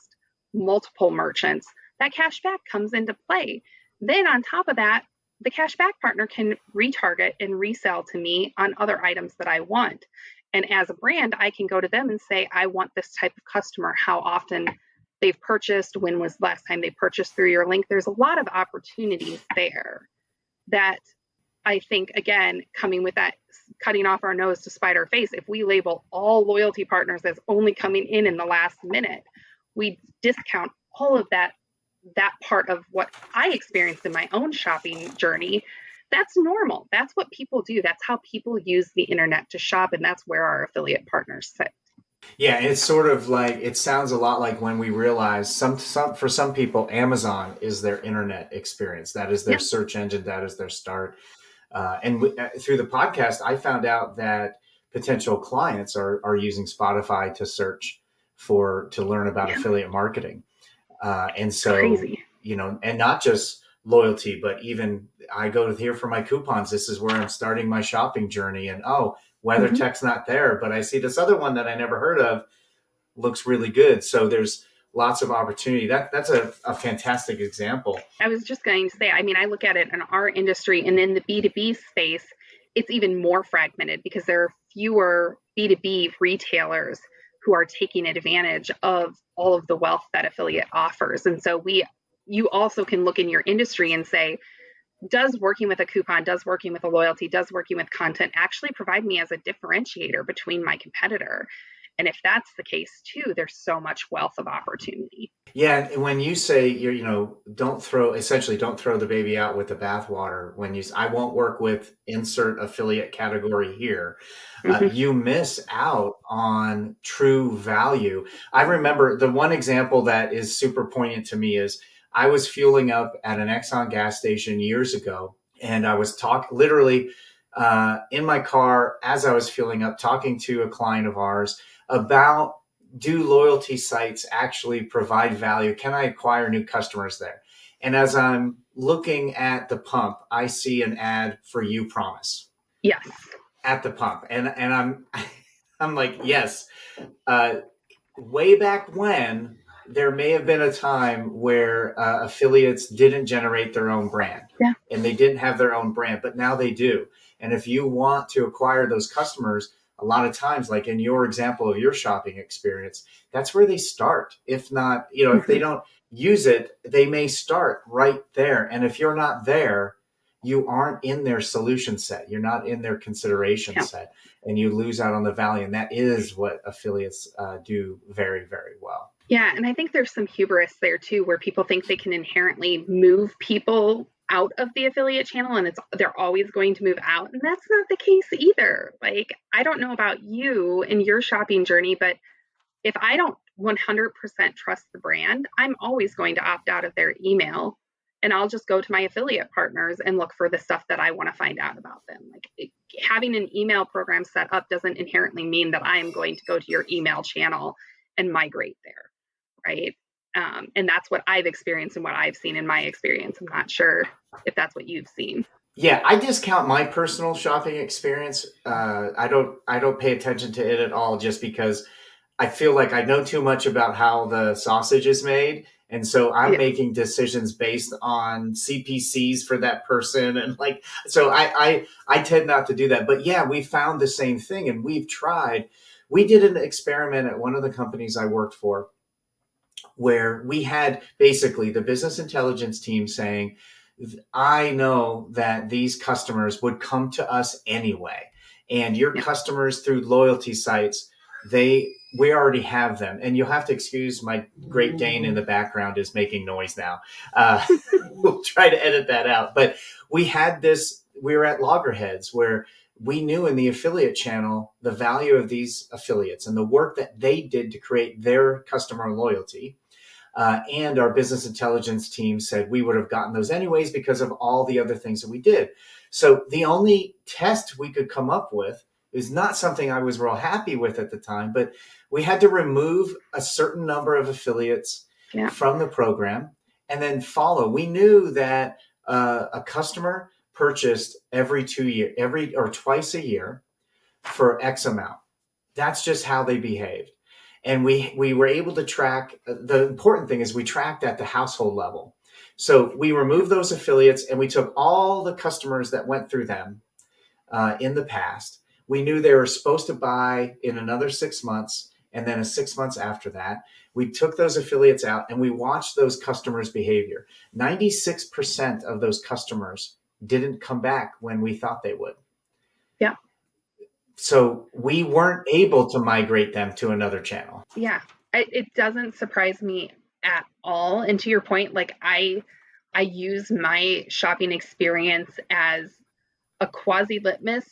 multiple merchants, that cash back comes into play. Then on top of that, the cash back partner can retarget and resell to me on other items that I want. And as a brand, I can go to them and say, I want this type of customer, how often they've purchased, when was the last time they purchased through your link. There's a lot of opportunities there that I think, again, coming with that, cutting off our nose to spite our face, if we label all loyalty partners as only coming in the last minute, we discount all of that part of what I experienced in my own shopping journey. That's normal. That's what people do. That's how people use the internet to shop, and that's where our affiliate partners sit. Yeah, it's sort of like, it sounds a lot like when we realize for some people, Amazon is their internet experience. That is their search engine. That is their start. Through the podcast, I found out that potential clients are using Spotify to search to learn about affiliate marketing. And so, Crazy. And not just loyalty, but even I go here for my coupons. This is where I'm starting my shopping journey. And WeatherTech's not there, but I see this other one that I never heard of looks really good. So there's lots of opportunity. That's a fantastic example. I was just going to say, I mean, I look at it in our industry, and in the B2B space, it's even more fragmented because there are fewer B2B retailers who are taking advantage of all of the wealth that affiliate offers. And so you also can look in your industry and say, does working with a coupon, does working with a loyalty, does working with content actually provide me as a differentiator between my competitor? And if that's the case too, there's so much wealth of opportunity. Yeah, and when you say don't throw the baby out with the bathwater. When you say, I won't work with insert affiliate category here, you miss out on true value. I remember the one example that is super poignant to me is I was fueling up at an Exxon gas station years ago, and I was literally in my car as I was fueling up, talking to a client of ours about, do loyalty sites actually provide value? Can I acquire new customers there? And as I'm looking at the pump, I see an ad for You Promise. Yes. At the pump. And I'm like, yes. Way back when, there may have been a time where affiliates didn't generate their own brand. Yeah. And they didn't have their own brand, but now they do. And if you want to acquire those customers, a lot of times, like in your example of your shopping experience, that's where they start. If not, if they don't use it, they may start right there. And if you're not there, you aren't in their solution set. You're not in their consideration set, and you lose out on the value. And that is what affiliates do very, very well. Yeah. And I think there's some hubris there too, where people think they can inherently move people out of the affiliate channel and they're always going to move out. And that's not the case either. Like, I don't know about you and your shopping journey, but if I don't 100% trust the brand, I'm always going to opt out of their email, and I'll just go to my affiliate partners and look for the stuff that I want to find out about them. Like, having an email program set up doesn't inherently mean that I'm going to go to your email channel and migrate there, right? And that's what I've experienced and what I've seen in my experience. I'm not sure if that's what you've seen. Yeah, I discount my personal shopping experience. I don't pay attention to it at all, just because I feel like I know too much about how the sausage is made. And so I'm making decisions based on CPCs for that person. And so I tend not to do that. But yeah, we found the same thing, and we've tried. We did an experiment at one of the companies I worked for, where we had basically the business intelligence team saying, I know that these customers would come to us anyway. And your customers through loyalty sites, we already have them. And you'll have to excuse my Great Dane in the background is making noise now. We'll try to edit that out. But we were at loggerheads where we knew in the affiliate channel the value of these affiliates and the work that they did to create their customer loyalty. And our business intelligence team said we would have gotten those anyways because of all the other things that we did. So the only test we could come up with is not something I was real happy with at the time, but we had to remove a certain number of affiliates from the program and then follow. We knew that a customer purchased twice a year for X amount. That's just how they behaved. And we were able to track. The important thing is we tracked at the household level. So we removed those affiliates and we took all the customers that went through them in the past. We knew they were supposed to buy in another 6 months and then 6 months after that. We took those affiliates out and we watched those customers' behavior. 96% of those customers didn't come back when we thought they would. Yeah. So we weren't able to migrate them to another channel. Yeah. It doesn't surprise me at all. And to your point, like I use my shopping experience as a quasi litmus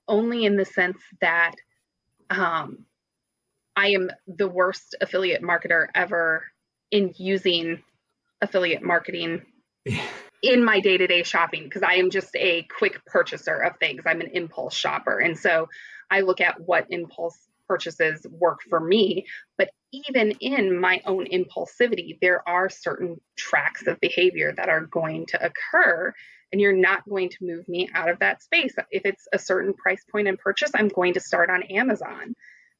only in the sense that I am the worst affiliate marketer ever in using affiliate marketing in my day-to-day shopping, because I am just a quick purchaser of things. I'm an impulse shopper. And so I look at what impulse purchases work for me. But even in my own impulsivity, there are certain tracks of behavior that are going to occur, and you're not going to move me out of that space. If it's a certain price point and purchase, I'm going to start on Amazon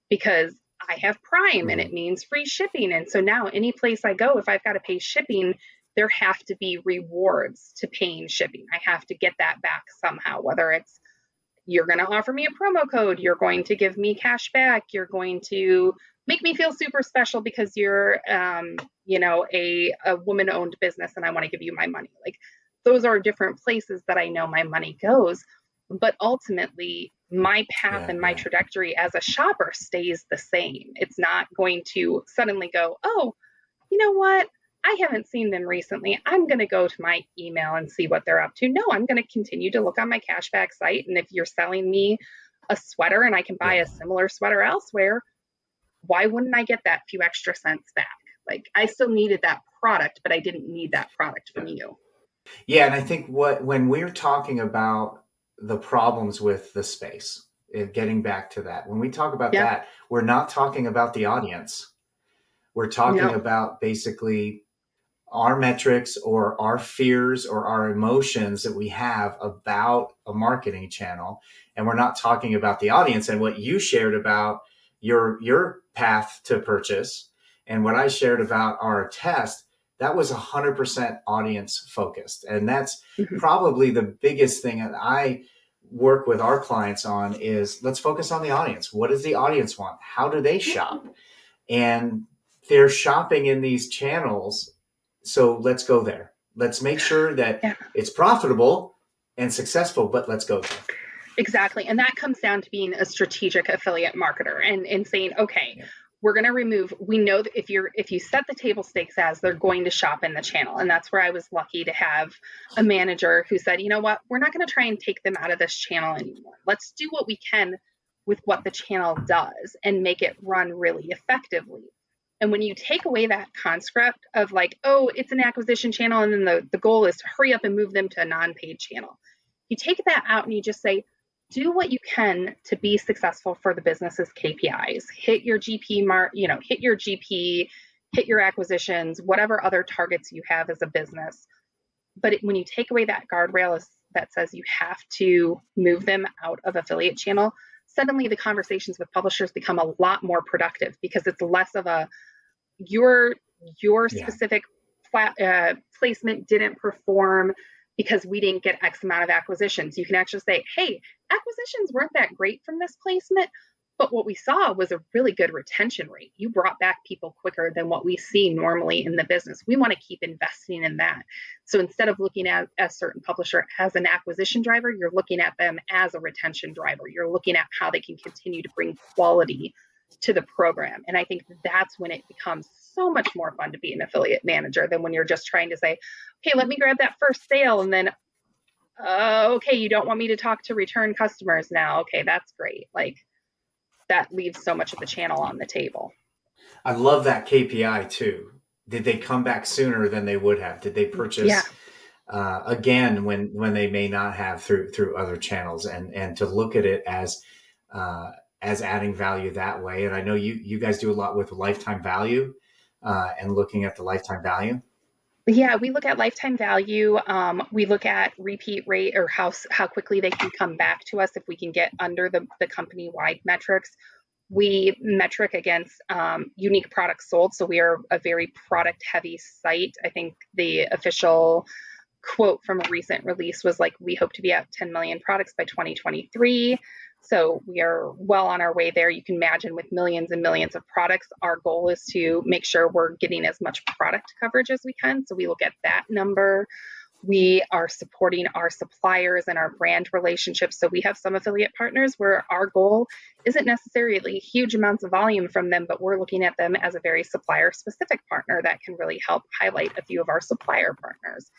because I have Prime and it means free shipping. And so now any place I go, if I've got to pay shipping, there have to be rewards to paying shipping. I have to get that back somehow, whether it's you're going to offer me a promo code, you're going to give me cash back, you're going to make me feel super special because you're, a woman-owned business and I want to give you my money. Like those are different places that I know my money goes. But ultimately, my path and my trajectory as a shopper stays the same. It's not going to suddenly go, oh, you know what? I haven't seen them recently. I'm going to go to my email and see what they're up to. No, I'm going to continue to look on my cashback site. And if you're selling me a sweater and I can buy a similar sweater elsewhere, why wouldn't I get that few extra cents back? Like I still needed that product, but I didn't need that product from you. Yeah. And I think when we're talking about the problems with the space, getting back to that, when we talk about that, we're not talking about the audience. We're talking about basically our metrics or our fears or our emotions that we have about a marketing channel. And we're not talking about the audience and what you shared about your path to purchase and what I shared about our test. That was 100% audience focused. And that's probably the biggest thing that I work with our clients on is let's focus on the audience. What does the audience want? How do they shop? And they're shopping in these channels. So let's go there. Let's make sure that it's profitable and successful, but let's go there. Exactly. And that comes down to being a strategic affiliate marketer and saying, okay, we're going to remove, we know that if you set the table stakes as they're going to shop in the channel. And that's where I was lucky to have a manager who said, you know what, we're not going to try and take them out of this channel anymore. Let's do what we can with what the channel does and make it run really effectively. And when you take away that construct of like, oh, it's an acquisition channel, and then the goal is to hurry up and move them to a non-paid channel. You take that out and you just say, do what you can to be successful for the business's KPIs. Hit your GP hit your GP, hit your acquisitions, whatever other targets you have as a business. But when you take away that guardrail that says you have to move them out of affiliate channel, suddenly the conversations with publishers become a lot more productive because it's less of a your specific placement didn't perform because we didn't get X amount of acquisitions. You can actually say, hey, acquisitions weren't that great from this placement, but what we saw was a really good retention rate. You brought back people quicker than what we see normally in the business. We want to keep investing in that. So instead of looking at a certain publisher as an acquisition driver, you're looking at them as a retention driver. You're looking at how they can continue to bring quality to the program. And I think that's when it becomes so much more fun to be an affiliate manager than when you're just trying to say, okay, let me grab that first sale. And then, okay, you don't want me to talk to return customers now. Okay, that's great. Like that leaves so much of the channel on the table. I love that KPI too. Did they come back sooner than they would have? Did they purchase again when they may not have through other channels? And to look at it as adding value that way. And I know you guys do a lot with lifetime value and looking at the lifetime value. Yeah, we look at lifetime value. We look at repeat rate or how quickly they can come back to us if we can get under the company-wide metrics. We metric against unique products sold. So we are a very product heavy site. I think the official quote from a recent release was like, we hope to be at 10 million products by 2023. So we are well on our way there. You can imagine with millions and millions of products, our goal is to make sure we're getting as much product coverage as we can. So we will get that number. We are supporting our suppliers and our brand relationships. So we have some affiliate partners where our goal isn't necessarily huge amounts of volume from them, but we're looking at them as a very supplier specific partner that can really help highlight a few of our supplier partners.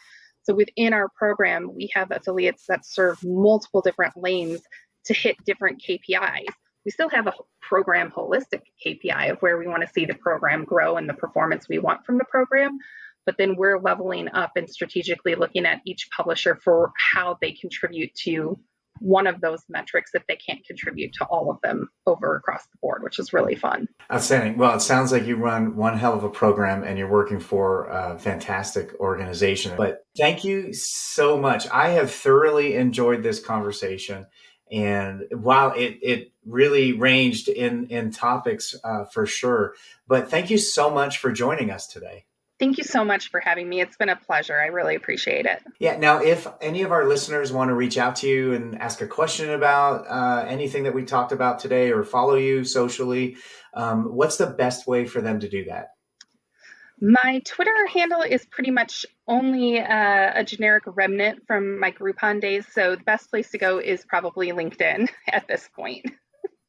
So within our program, we have affiliates that serve multiple different lanes to hit different KPIs. We still have a program holistic KPI of where we want to see the program grow and the performance we want from the program. But then we're leveling up and strategically looking at each publisher for how they contribute to one of those metrics if they can't contribute to all of them over across the board, which is really fun. Outstanding. Well, it sounds like you run one hell of a program and you're working for a fantastic organization. But thank you so much. I have thoroughly enjoyed this conversation. And while it really ranged in topics for sure, but thank you so much for joining us today. Thank you so much for having me. It's been a pleasure. I really appreciate it. Yeah. Now, if any of our listeners want to reach out to you and ask a question about anything that we talked about today or follow you socially, what's the best way for them to do that? My Twitter handle is pretty much only a generic remnant from my Groupon days. So the best place to go is probably LinkedIn at this point.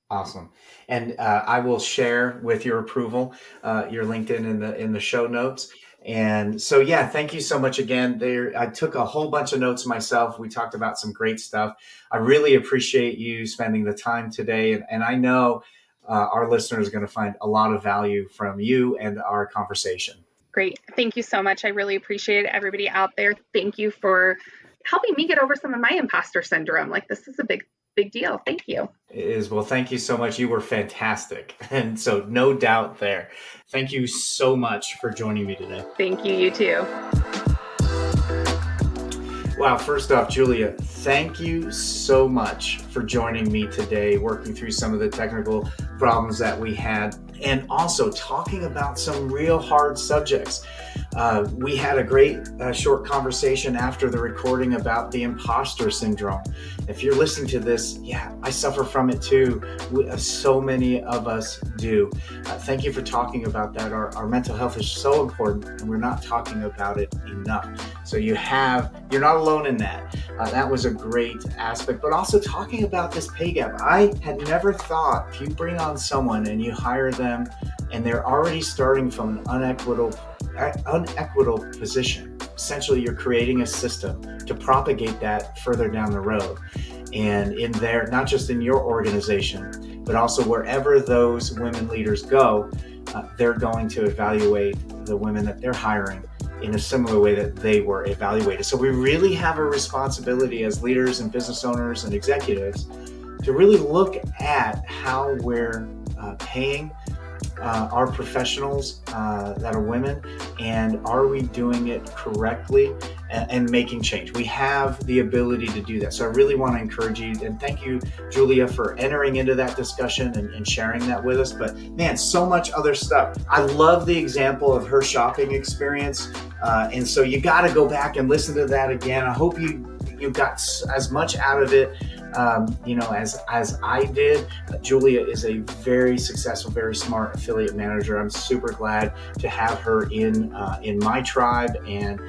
Awesome. And I will share with your approval your LinkedIn in the show notes. And so, yeah, thank you so much again. I took a whole bunch of notes myself. We talked about some great stuff. I really appreciate you spending the time today. And I know our listeners are going to find a lot of value from you and our conversation. Great. Thank you so much. I really appreciate it. Everybody out there, thank you for helping me get over some of my imposter syndrome. Like, this is a big deal. Thank you. It is. Well, thank you so much. You were fantastic. And so no doubt there. Thank you so much for joining me today. Thank you. You too. Wow. First off, Julia, thank you so much for joining me today, working through some of the technical problems that we had, and also talking about some real hard subjects. We had a great short conversation after the recording about the imposter syndrome. If you're listening to this, yeah, I suffer from it too. So many of us do. Thank you for talking about that. Our mental health is so important, and we're not talking about it enough. So you're not alone in that. That was a great aspect, but also talking about this pay gap. I had never thought if you bring on someone and you hire them and they're already starting from an unequitable position. Essentially, you're creating a system to propagate that further down the road. And in there, not just in your organization, but also wherever those women leaders go, they're going to evaluate the women that they're hiring in a similar way that they were evaluated. So we really have a responsibility as leaders and business owners and executives to really look at how we're paying our professionals that are women, and are we doing it correctly and making change? We have the ability to do that. So I really want to encourage you, and thank you, Julia, for entering into that discussion and sharing that with us. But man, so much other stuff. I love the example of her shopping experience. And so you got to go back and listen to that again. I hope you got as much out of it as I did. Julia is a very successful, very smart affiliate manager. I'm super glad to have her in my tribe and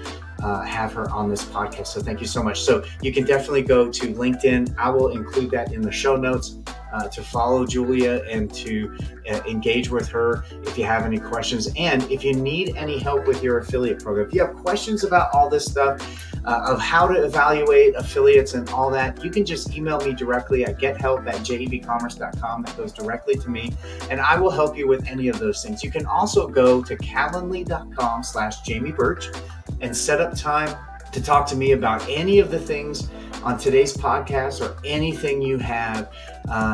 have her on this podcast. So thank you so much. So you can definitely go to LinkedIn. I will include that in the show notes to follow Julia and to engage with her if you have any questions. And if you need any help with your affiliate program, if you have questions about all this stuff, of how to evaluate affiliates and all that, you can just email me directly at gethelp@JEBCommerce.com. That goes directly to me, and I will help you with any of those things. You can also go to calendly.com/Jamie Birch and set up time to talk to me about any of the things on today's podcast or anything you have,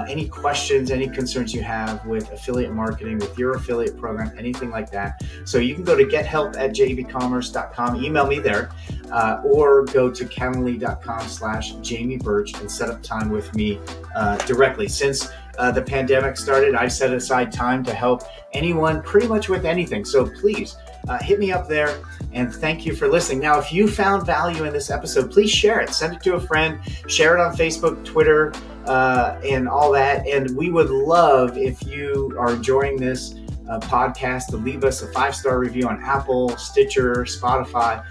any questions, any concerns you have with affiliate marketing, with your affiliate program, anything like that. So you can go to gethelp@JEBCommerce.com, email me there, or go to calendly.com/Jamie Birch and set up time with me directly. Since the pandemic started, I've set aside time to help anyone pretty much with anything. So please hit me up there, and thank you for listening. Now, if you found value in this episode, please share it. Send it to a friend, share it on Facebook, Twitter, and all that. And we would love, if you are enjoying this podcast, to leave us a 5-star review on Apple, Stitcher, Spotify,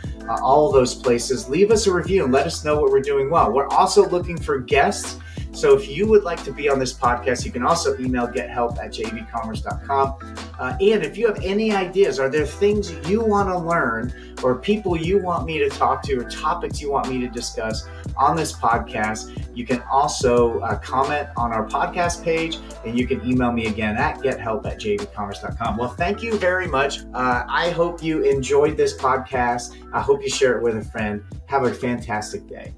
all those places. Leave us a review and let us know what we're doing well. We're also looking for guests. So if you would like to be on this podcast, you can also email gethelp@jebcommerce.com. And if you have any ideas, are there things you want to learn, or people you want me to talk to, or topics you want me to discuss on this podcast, you can also comment on our podcast page, and you can email me again at gethelp@jebcommerce.com. Well, thank you very much. I hope you enjoyed this podcast. I hope you share it with a friend. Have a fantastic day.